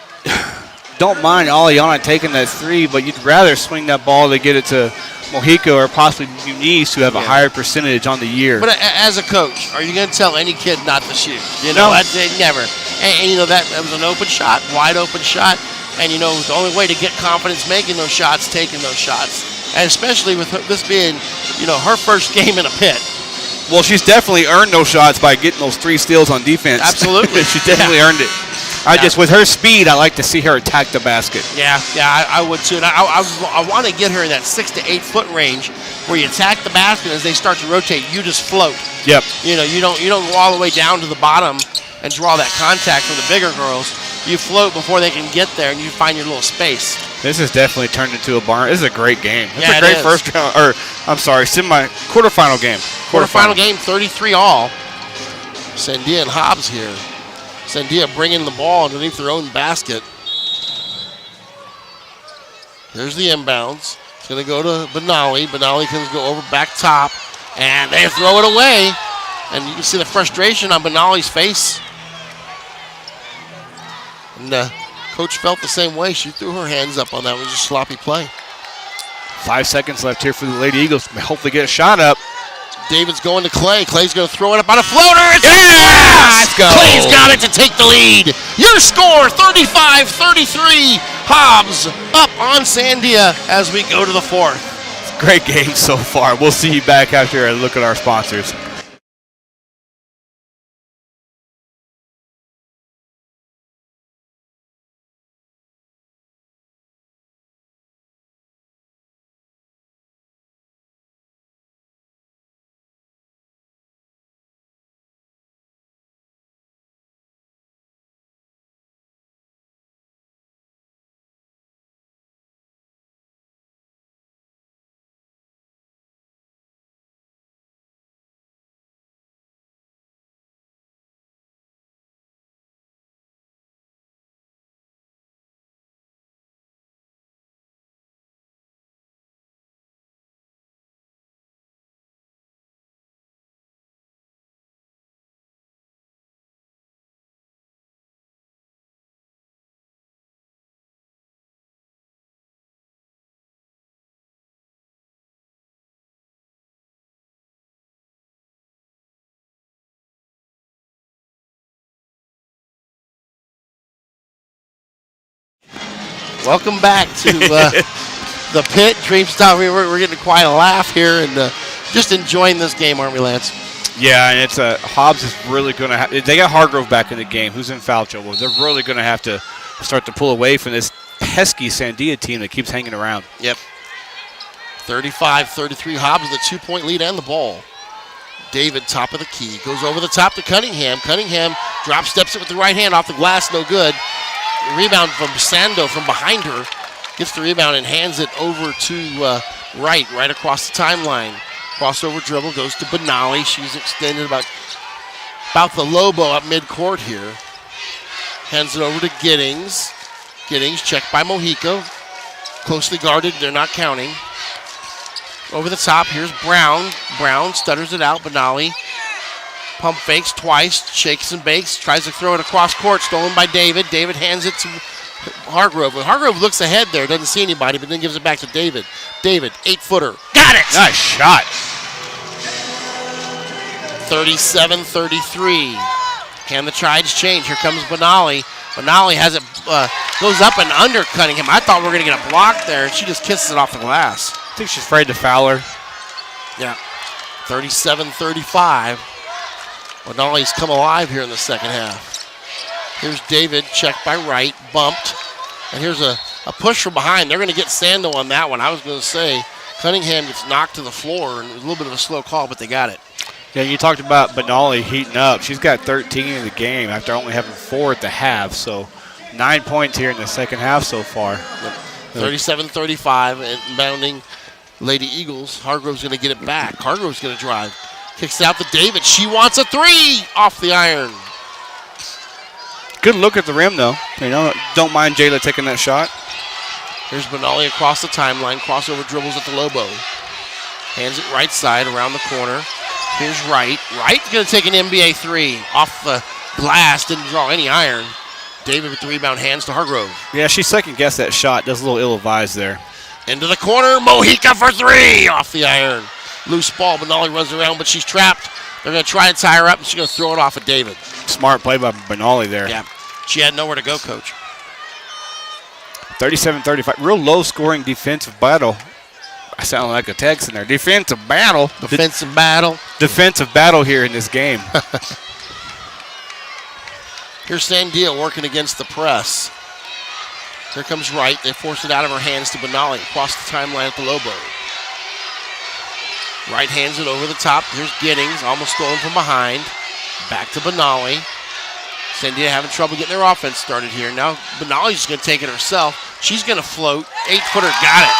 don't mind Aliana taking that 3, but you'd rather swing that ball to get it to Mojica or possibly Muniz to have a higher percentage on the year. But as a coach, are you going to tell any kid not to shoot? You No. know, never. And you know, that was an open shot, wide open shot. And, you know, the only way to get confidence making those shots, taking those shots. And especially with this being, you know, her first game in a pit. Well, she's definitely earned those shots by getting those 3 steals on defense. Absolutely. She definitely earned it. With her speed, I like to see her attack the basket. Yeah, I would too. And I want to get her in that 6 to 8 foot range where you attack the basket as they start to rotate. You just float. Yep. You know, you don't go all the way down to the bottom and draw that contact from the bigger girls. You float before they can get there, and you find your little space. This has definitely turned into a barn. This is a great game. It's Yeah, a it great is. first round, or I'm sorry, quarterfinal game. Quarterfinal game, 33 all. Sandia and Hobbs here. Sandia bringing the ball underneath their own basket. There's the inbounds. It's going to go to Benali. Benali can go over back top, and they throw it away. And you can see the frustration on Benali's face. And coach felt the same way. She threw her hands up on that. It was just sloppy play. 5 seconds left here for the Lady Eagles. Hopefully get a shot up. David's going to Clay. Clay's going to throw it up on a floater. It's Let's go. Clay's got it to take the lead. Your score, 35-33. Hobbs up on Sandia as we go to the fourth. Great game so far. We'll see you back after a look at our sponsors. Welcome back to the pit. Dreamstop. We're getting quite a laugh here and just enjoying this game, aren't we, Lance? Yeah, and it's Hobbs is really going to they got Hargrove back in the game, who's in foul trouble. They're really going to have to start to pull away from this pesky Sandia team that keeps hanging around. Yep. 35-33, Hobbs with a 2-point lead and the ball. David, top of the key, goes over the top to Cunningham. Cunningham drop steps it with the right hand off the glass, no good. Rebound from Sando from behind her. Gets the rebound and hands it over to right across the timeline. Crossover dribble goes to Benali. She's extended about the Lobo up midcourt here. Hands it over to Giddings. Giddings checked by Mojica. Closely guarded, they're not counting. Over the top, here's Brown. Brown stutters it out. Benali pump fakes twice, shakes and bakes, tries to throw it across court, stolen by David. David hands it to Hargrove. Hargrove looks ahead there, doesn't see anybody, but then gives it back to David. David, 8-footer. Got it! Nice shot. 37-33. Can the Trides change? Here comes Benali. Benali has it, goes up and under Cunningham. I thought we were going to get a block there, and she just kisses it off the glass. I think she's afraid to foul her. Yeah. 37-35. Benali's come alive here in the second half. Here's David, checked by Wright, bumped. And here's a push from behind. They're going to get Sando on that one. I was going to say Cunningham gets knocked to the floor, and it was a little bit of a slow call, but they got it. Yeah, you talked about Benali heating up. She's got 13 in the game after only having 4 at the half. So 9 points here in the second half so far. 37-35 and bounding Lady Eagles. Hargrove's going to get it back. Hargrove's going to drive. Kicks it out to David. She wants a three off the iron. Good look at the rim, though. Don't mind Jayla taking that shot. Here's Benali across the timeline. Crossover dribbles at the Lobo. Hands it right side around the corner. Here's Wright. Wright's going to take an NBA three off the glass. Didn't draw any iron. David with the rebound, hands to Hargrove. Yeah, she second-guessed that shot. Does a little ill-advised there. Into the corner. Mojica for three off the iron. Loose ball. Benali runs around, but she's trapped. They're going to try and tie her up, and she's going to throw it off of David. Smart play by Benali there. Yeah. She had nowhere to go, Coach. 37-35. Real low-scoring defensive battle. I sound like a Texan there. Defensive battle. Defensive battle. Defensive battle here in this game. Here's Sandia working against the press. Here comes Wright. They force it out of her hands to Benali across the timeline at the Lobo. Wright hands it over the top. Here's Giddings, almost stolen from behind. Back to Benali. Sandia having trouble getting their offense started here. Now Benali's just going to take it herself. She's going to float. 8-footer, got it.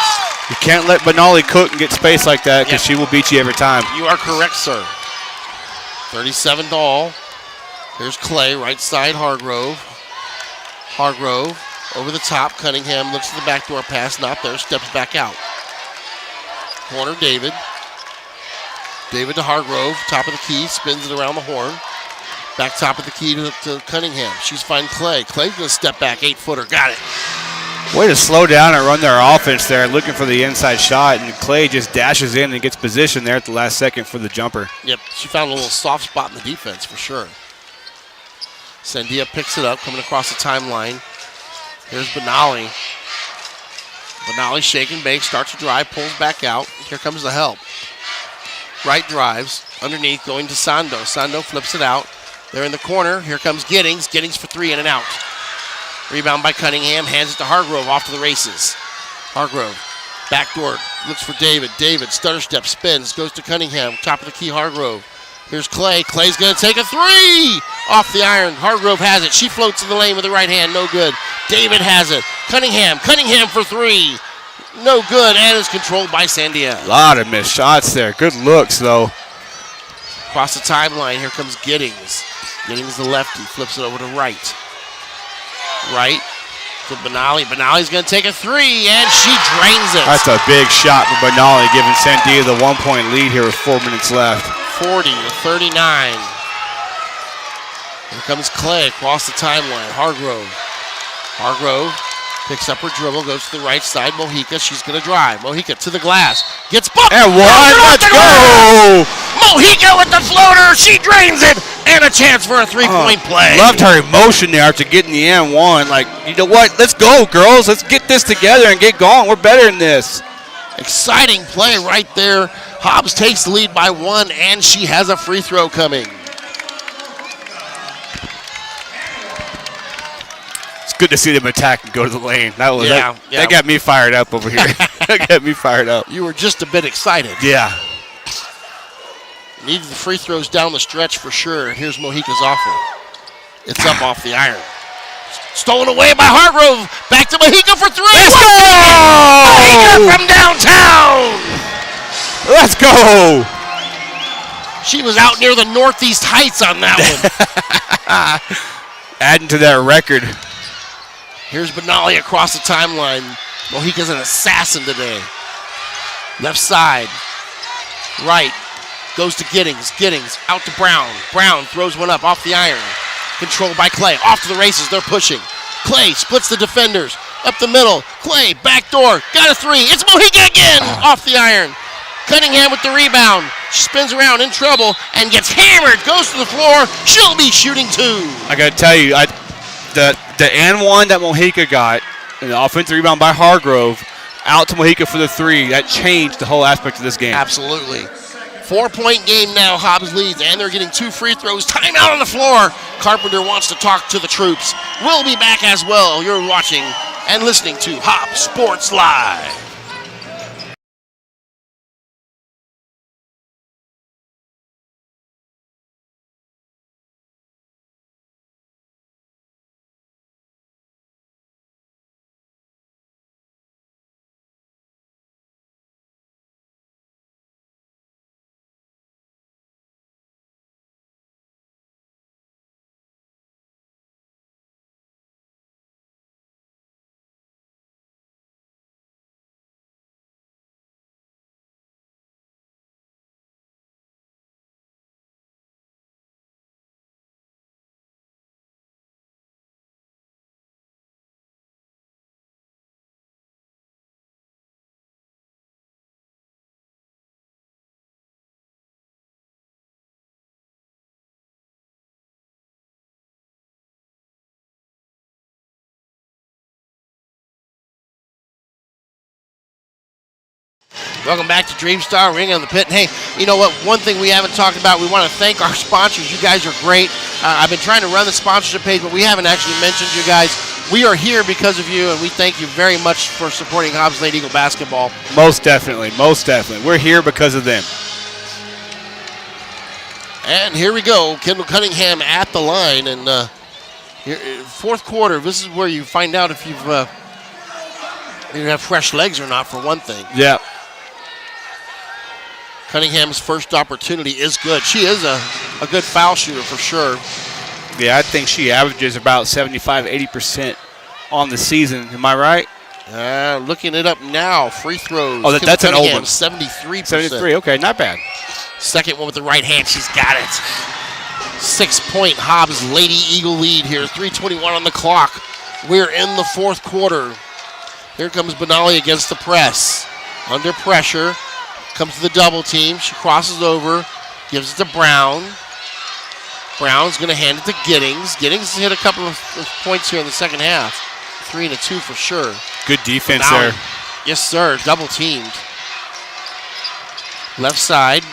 You can't let Benali cook and get space like that because she will beat you every time. You are correct, sir. 37 to all. Here's Clay, right side, Hargrove. Hargrove over the top. Cunningham looks at the backdoor pass, not there, steps back out. Corner, David. David to Hargrove, top of the key, spins it around the horn. Back top of the key to Cunningham. She's finding Clay. Clay's going to step back, 8-footer, got it. Way to slow down and run their offense there, looking for the inside shot, and Clay just dashes in and gets positioned there at the last second for the jumper. Yep, she found a little soft spot in the defense for sure. Sandia picks it up, coming across the timeline. Here's Benali. Benali shake and bake, starts to drive, pulls back out. Here comes the help. Right drives, underneath, going to Sando. Sando flips it out. They're in the corner. Here comes Giddings. Giddings for three, in and out. Rebound by Cunningham, hands it to Hargrove, off to the races. Hargrove, backdoor, looks for David. David, stutter step, spins, goes to Cunningham, top of the key, Hargrove. Here's Clay. Clay's going to take a three off the iron. Hargrove has it. She floats in the lane with the right hand, no good. David has it. Cunningham for three. No good, and is controlled by Sandia. A lot of missed shots there. Good looks, though. Across the timeline, here comes Giddings. Giddings the lefty, flips it over to Wright. Wright to Benali. Benali's going to take a three, and she drains it. That's a big shot for Benali, giving Sandia the 1-point lead here with 4 minutes left. 40-39. Here comes Clay across the timeline. Hargrove picks up her dribble, goes to the right side. Mojica, she's going to drive. Mojica to the glass. Gets bumped. And one. Let's go. Mojica with the floater. She drains it And a chance for a three-point play. Loved her emotion there after getting the and-one. Like, you know what? Let's go, girls. Let's get this together and get going. We're better than this. Exciting play right there. Hobbs takes the lead by 1, and she has a free throw coming. It's good to see them attack and go to the lane. That got me fired up over here. That got me fired up. You were just a bit excited. Yeah. Needed the free throws down the stretch for sure. And here's Mojica's offer. It's up off the iron. Stolen away by Hargrove. Back to Mojica for 3. Let's go! Mojica from downtown. Let's go! She was out near the Northeast Heights on that one. Adding to that record. Here's Benali across the timeline. Mojica's an assassin today. Left side. Right. Goes to Giddings. Giddings out to Brown. Brown throws one up off the iron. Controlled by Clay. Off to the races. They're pushing. Clay splits the defenders. Up the middle. Clay, back door. Got a 3. It's Mojica again. Off the iron. Cunningham with the rebound. She spins around in trouble and gets hammered. Goes to the floor. She'll be shooting 2. I got to tell you, the and-one that Mojica got, and the offensive rebound by Hargrove, out to Mojica for the 3. That changed the whole aspect of this game. Absolutely. 4-point game now. Hobbs leads, and they're getting 2 free throws. Timeout on the floor. Carpenter wants to talk to the troops. We'll be back as well. You're watching and listening to Hobbs Sports Live. Welcome back to Dreamstar Ring on the Pit. And hey, you know what? One thing we haven't talked about, we want to thank our sponsors. You guys are great. I've been trying to run the sponsorship page, but we haven't actually mentioned you guys. We are here because of you, and we thank you very much for supporting Hobbs Lady Eagle basketball. Most definitely. Most definitely. We're here because of them. And here we go. Kendall Cunningham at the line. And fourth quarter, this is where you find out if you have fresh legs or not, for one thing. Yeah. Cunningham's first opportunity is good. She is a good foul shooter for sure. Yeah, I think she averages about 75-80% on the season. Am I right? Looking it up now. Free throws. Oh, that's an old one. 73%. 73, okay, not bad. Second one with the right hand. She's got it. 6-point Hobbs Lady Eagle lead here. 3:21 on the clock. We're in the fourth quarter. Here comes Benali against the press. Under pressure. Comes to the double team. She crosses over. Gives it to Brown. Brown's going to hand it to Giddings. Giddings hit a couple of points here in the second half. 3 and a 2 for sure. Good defense there. Yes, sir. Double teamed. Left side.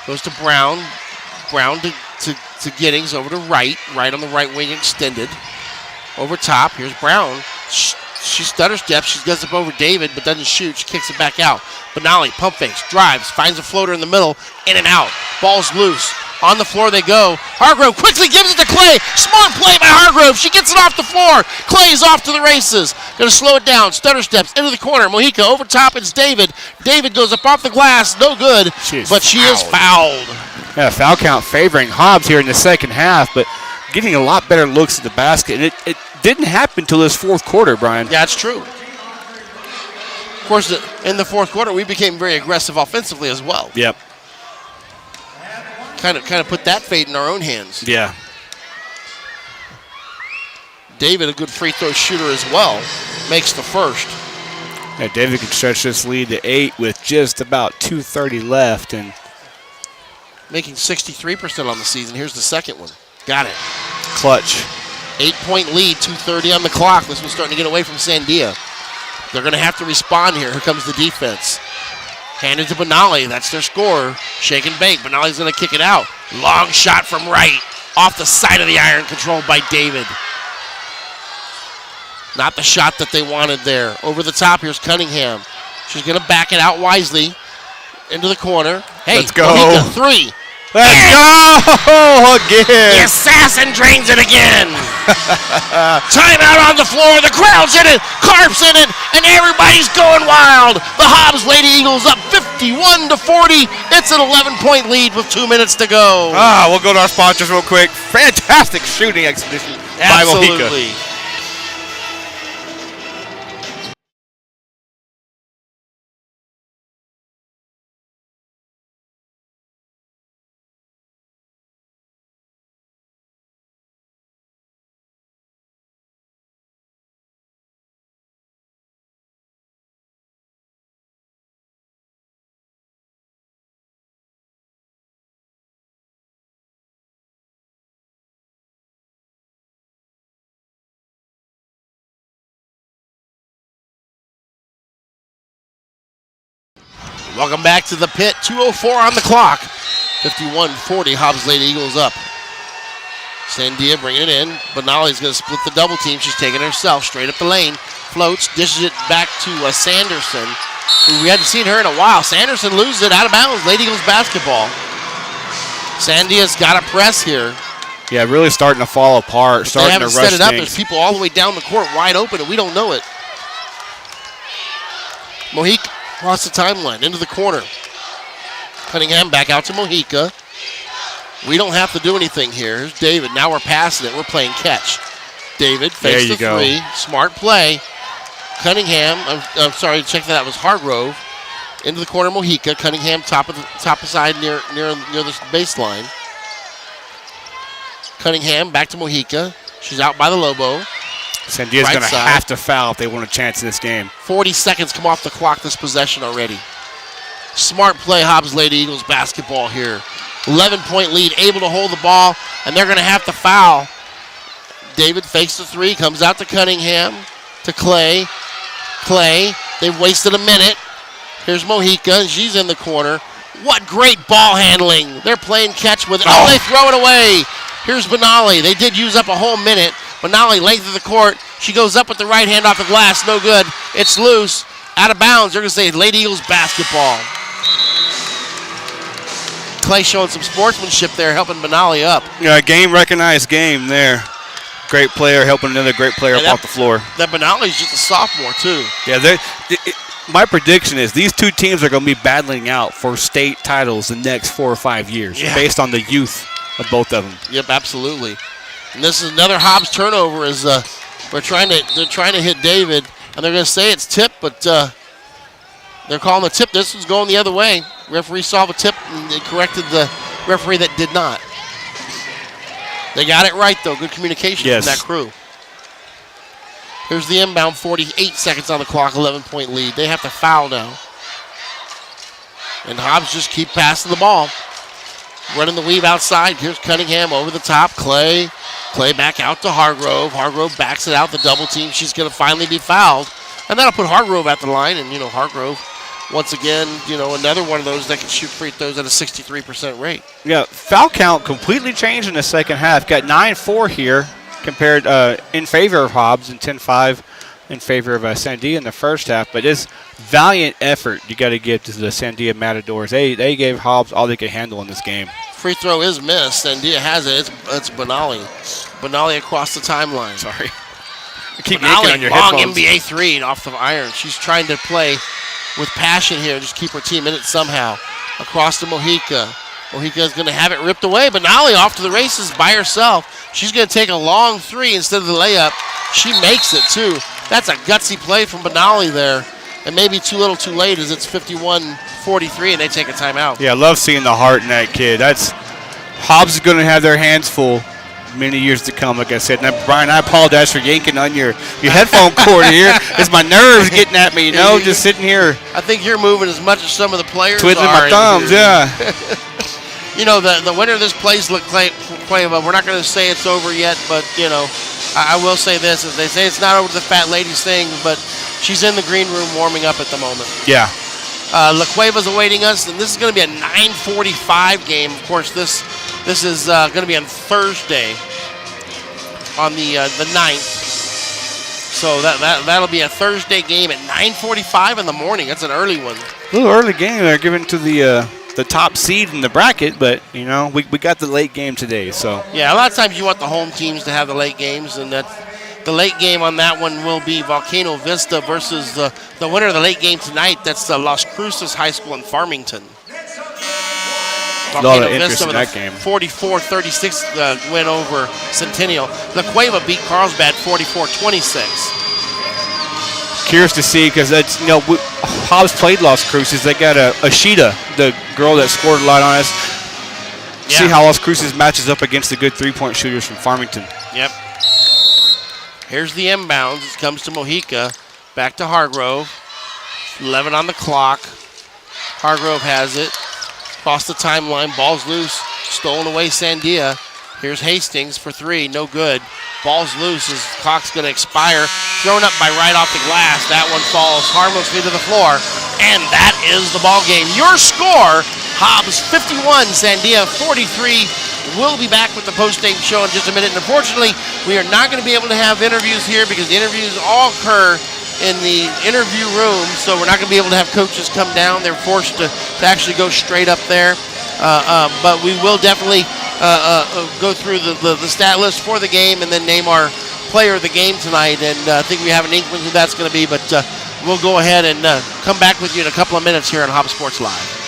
Goes to Brown. Brown to Giddings over to right. Right on the right wing extended. Over top. Here's Brown. She stutter steps. She gets up over David, but doesn't shoot. She kicks it back out. Benali, pump fakes, drives, finds a floater in the middle, in and out. Ball's loose. On the floor they go. Hargrove quickly gives it to Clay. Smart play by Hargrove. She gets it off the floor. Clay's off to the races. Going to slow it down. Stutter steps into the corner. Mojica over top. It's David. David goes up off the glass. No good. But she is fouled. Yeah, foul count favoring Hobbs here in the second half, but getting a lot better looks at the basket. And it didn't happen until this fourth quarter, Brian. Yeah, it's true. Of course, in the fourth quarter, we became very aggressive offensively as well. Yep. Kind of put that fate in our own hands. Yeah. David, a good free throw shooter as well, makes the first. Yeah, David can stretch this lead to 8 with just about 2:30 left, and making 63% on the season. Here's the second one. Got it. Clutch. 8-point lead, 2:30 on the clock. This one's starting to get away from Sandia. They're going to have to respond here. Here comes the defense. Handed to Benali. That's their scorer. Shake and bake. Benali's going to kick it out. Long shot from right. Off the side of the iron, controlled by David. Not the shot that they wanted there. Over the top, here's Cunningham. She's going to back it out wisely. Into the corner. Hey, let's go. Mohica, 3. Let's go again. The assassin drains it again. Timeout on the floor. The crowd's in it. Carp's in it. And everybody's going wild. The Hobbs Lady Eagles up 51-40. It's an 11-point lead with 2 minutes to go. We'll go to our sponsors real quick. Fantastic shooting exhibition by Mohica. Absolutely. Welcome back to the pit. 2:04 on the clock. 51-40. Hobbs Lady Eagles up. Sandia bringing it in. Benali's going to split the double team. She's taking it herself straight up the lane. Floats, dishes it back to Sanderson. We hadn't seen her in a while. Sanderson loses it out of bounds. Lady Eagles basketball. Sandia's got to press here. Yeah, really starting to fall apart. They haven't set it up. There's people all the way down the court wide open, and we don't know it. Mohica across the timeline, into the corner. Cunningham back out to Mohica. We don't have to do anything here. Here's David. Now we're passing it. We're playing catch. David fakes the three. Smart play. Cunningham, I'm sorry, check that. It was Hargrove. Into the corner, Mohica. Cunningham top of side near the baseline. Cunningham back to Mohica. She's out by the Lobo. Sandia's going to have to foul if they want a chance in this game. 40 seconds come off the clock this possession already. Smart play, Hobbs Lady Eagles basketball here. 11-point lead, able to hold the ball, and they're going to have to foul. David fakes the three, comes out to Cunningham, to Clay. Clay, they've wasted a minute. Here's Mohica, and she's in the corner. What great ball handling. They're playing catch with it. Oh, they throw it away. Here's Benali. They did use up a whole minute. Benali, length of the court. She goes up with the right hand off the glass. No good. It's loose. Out of bounds. They're going to say Lady Eagles basketball. Clay showing some sportsmanship there, helping Benali up. Yeah, game-recognized game there. Great player helping another great player up off the floor. That Benali's just a sophomore, too. Yeah, my prediction is these two teams are going to be battling out for state titles the next 4 or 5 years based on the youth of both of them. Yep, absolutely. And this is another Hobbs turnover as they're trying to hit David, and they're going to say it's tip, but they're calling the tip. This one's going the other way. Referee saw the tip and they corrected the referee that did not. They got it right, though. Good communication from that crew. Here's the inbound, 48 seconds on the clock, 11-point lead. They have to foul now. And Hobbs just keep passing the ball. Running the weave outside. Here's Cunningham over the top. Clay back out to Hargrove. Hargrove backs it out, the double team. She's going to finally be fouled. And that'll put Hargrove at the line. And, Hargrove, once again, another one of those that can shoot free throws at a 63% rate. Yeah, foul count completely changed in the second half. Got 9-4 here compared in favor of Hobbs and 10-5 in favor of Sandia in the first half. But it's valiant effort you got to give to the Sandia Matadors. They gave Hobbs all they could handle in this game. Free throw is missed. Sandia has it. It's Benali. Benali across the timeline. Sorry. Keep Benali, on your long headphones. NBA three off the iron. She's trying to play with passion here, just keep her team in it somehow. Across to Mohica. Mohica is going to have it ripped away. Benali off to the races by herself. She's going to take a long three instead of the layup. She makes it, too. That's a gutsy play from Benali there. And maybe too little too late as it's 51-43 and they take a timeout. Yeah, I love seeing the heart in that kid. Hobbs is going to have their hands full many years to come, like I said. Now, Brian, I apologize for yanking on your headphone cord here. It's my nerves getting at me, just sitting here. I think you're moving as much as some of the players twiddling are. My thumbs, yeah. You know, the winner of this plays La Cueva. We're not going to say it's over yet, but, you know, I will say this. As they say it's not over to the fat ladies thing, but she's in the green room warming up at the moment. Yeah. La Cueva's awaiting us, and this is going to be a 9:45 game. Of course, this is going to be on Thursday on the 9th. So that'll be a Thursday game at 9:45 in the morning. That's an early one. A little early game. They're given to the top seed in the bracket, but, you know, we got the late game today. So yeah, a lot of times you want the home teams to have the late games, and that the late game on that one will be Volcano Vista versus the winner of the late game tonight. That's Las Cruces High School in Farmington. A lot of interest in that game. 44-36 win over Centennial. La Cueva beat Carlsbad 44-26. Curious to see, because that's, you know, Hobbs played Las Cruces. They got Ashita, the girl that scored a lot on us. Yeah. See how Las Cruces matches up against the good three-point shooters from Farmington. Yep. Here's the inbounds. It comes to Mojica. Back to Hargrove. 11 on the clock. Hargrove has it. Across the timeline. Ball's loose. Stolen away Sandia. Here's Hastings for three. No good. Ball's loose as clock's going to expire. Thrown up by right off the glass. That one falls harmlessly to the floor. And that is the ball game. Your score, Hobbs 51, Sandia 43. We'll be back with the post-game show in just a minute. And unfortunately, we are not going to be able to have interviews here because the interviews all occur in the interview room. So we're not going to be able to have coaches come down. They're forced to actually go straight up there. But we will definitely go through the stat list for the game and then name our player of the game tonight. And I think we have an inkling who that's going to be. But we'll go ahead and come back with you in a couple of minutes here on Hobbs Sports Live.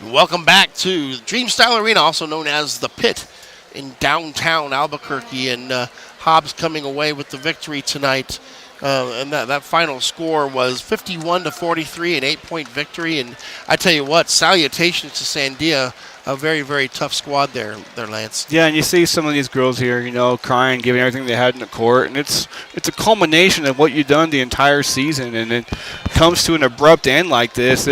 Welcome back to Dreamstyle Arena, also known as the Pit in downtown Albuquerque, and Hobbs coming away with the victory tonight. And that final score was 51-43, an 8-point victory. And I tell you what, salutations to Sandia, a very, very tough squad there, Lance. Yeah, and you see some of these girls here, you know, crying, giving everything they had in the court, and it's a culmination of what you've done the entire season, and it comes to an abrupt end like this.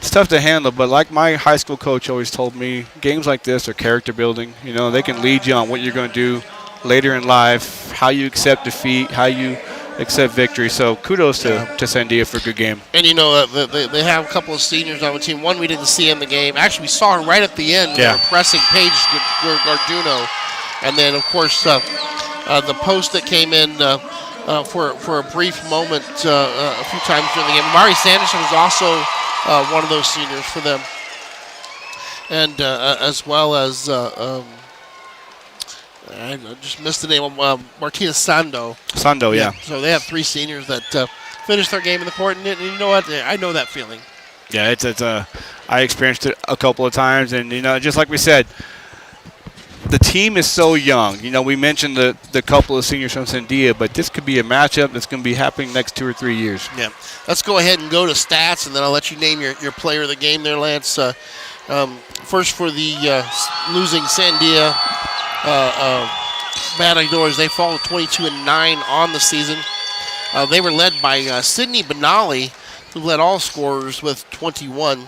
It's tough to handle, but like my high school coach always told me, games like this are character building. You know, they can lead you on what you're going to do later in life, how you accept defeat, how you accept victory. So kudos to Sandia for a good game. And, you know, they have a couple of seniors on the team. One we didn't see in the game. Actually, we saw her right at the end. Yeah. They were pressing Paige Garduno. And then, of course, the post that came in for a brief moment a few times during the game. Mari Sanderson was also one of those seniors for them. And as well as, I just missed the name of Martina Sando. Sando, yeah. So they have three seniors that finished their game in the court. And you know what? I know that feeling. Yeah, I experienced it a couple of times. And, you know, just like we said, the team is so young. You know, we mentioned the couple of seniors from Sandia, but this could be a matchup that's going to be happening next 2 or 3 years. Yeah. Let's go ahead and go to stats, and then I'll let you name your player of the game there, Lance. First for the losing Sandia Matadors, they fall to 22-9 on the season. They were led by Sydney Benali, who led all scorers with 21,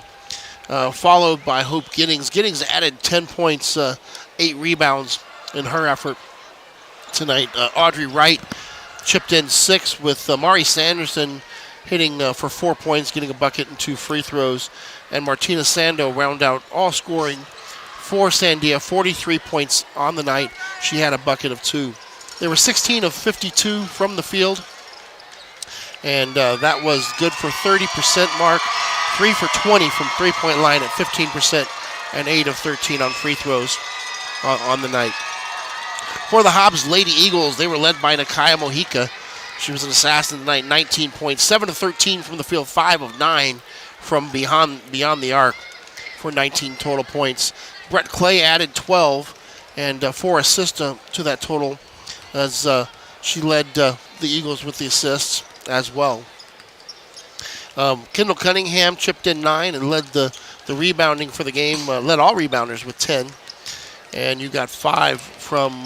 followed by Hope Giddings. Giddings added 10 points, 8 rebounds in her effort tonight. Audrey Wright chipped in 6 with Mari Sanderson hitting for 4 points, getting a bucket and 2 free throws. And Martina Sando round out all scoring for Sandia, 43 points on the night. She had a bucket of 2. They were 16 of 52 from the field. And that was good for 30% mark, 3 for 20 from three-point line at 15%, and 8 of 13 on free throws on the night. For the Hobbs Lady Eagles, they were led by Nakaya Mojica. She was an assassin tonight, 19 points, 7 of 13 from the field, 5 of 9 from beyond the arc for 19 total points. Brett Clay added 12 and 4 assists to that total as she led the Eagles with the assists as well. Kendall Cunningham chipped in 9 and led the rebounding for the game, led all rebounders with 10. And you got 5 from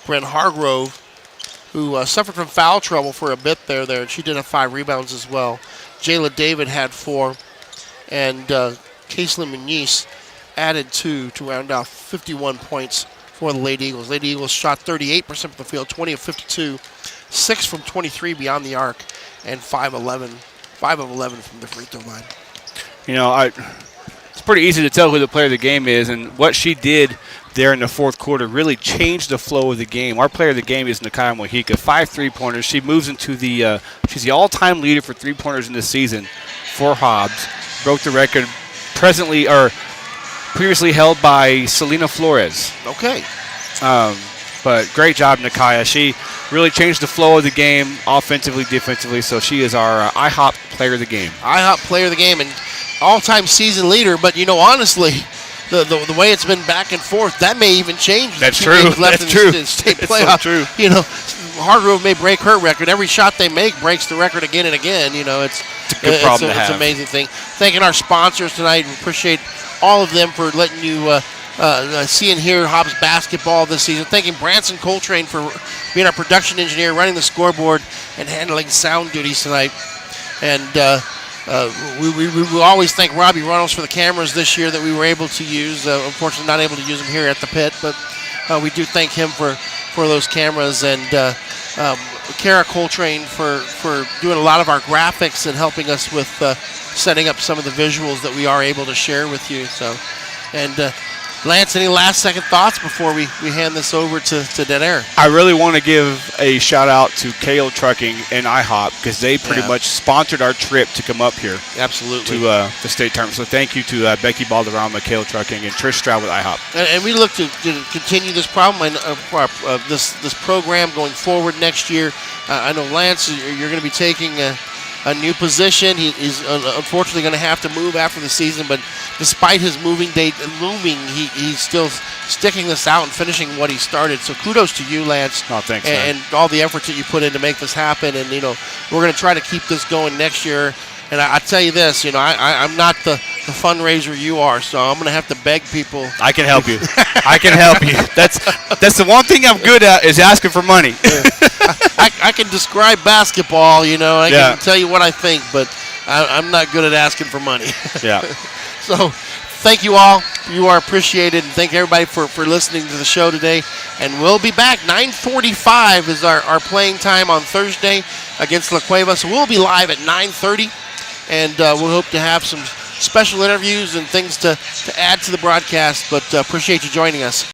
Brent Hargrove, who suffered from foul trouble for a bit there, and she did have 5 rebounds as well. Jayla David had 4, and Kaislyn Muniz added 2 to round out 51 points for the Lady Eagles. Lady Eagles shot 38% from the field, 20 of 52, 6 from 23 beyond the arc, and 5 of 11 from the free throw line. You know, it's pretty easy to tell who the player of the game is, and what she did there in the fourth quarter really changed the flow of the game. Our player of the game is Nakaya Mojica, 5 3-pointers. She moves into she's the all-time leader for 3-pointers in this season for Hobbs. Broke the record previously held by Selena Flores. Okay. But great job, Nakaya. She really changed the flow of the game offensively, defensively, so she is our IHOP player of the game. IHOP player of the game and all-time season leader, but, honestly, the way it's been back and forth, that may even change. That's true. Left in the state playoff. So true. Hargrove may break her record. Every shot they make breaks the record again and again. It's a good problem to have. It's an amazing thing. Thanking our sponsors tonight. We appreciate all of them for letting you see and hear Hobbs basketball this season. Thanking Branson Coltrane for being our production engineer, running the scoreboard, and handling sound duties tonight. And we always thank Robbie Reynolds for the cameras this year that we were able to use. Unfortunately, not able to use them here at the pit, but we do thank him for those cameras, and Kara Coltrane for doing a lot of our graphics and helping us with setting up some of the visuals that we are able to share with you. So, and Lance, any last-second thoughts before we hand this over to Dead Air? I really want to give a shout-out to KO Trucking and IHOP because they pretty much sponsored our trip to come up here. Absolutely. To the state tournament. So thank you to Becky Balderrama, KO Trucking, and Trish Stroud with IHOP. And we look to continue this problem and this program going forward next year. I know, Lance, you're going to be taking a new position. He's unfortunately going to have to move after the season, but despite his moving date looming, he's still sticking this out and finishing what he started. So kudos to you, Lance. Oh, thanks, and all the efforts that you put in to make this happen. And, we're going to try to keep this going next year. And I tell you this, I'm not the fundraiser you are, so I'm going to have to beg people. I can help you. I can help you. That's the one thing I'm good at is asking for money. I can describe basketball, I can tell you what I think, but I'm not good at asking for money. Yeah. So thank you all. You are appreciated, and thank everybody for listening to the show today. And we'll be back. 9:45 is our playing time on Thursday against La Cueva, so we'll be live at 9:30. And we'll hope to have some special interviews and things to add to the broadcast, but appreciate you joining us.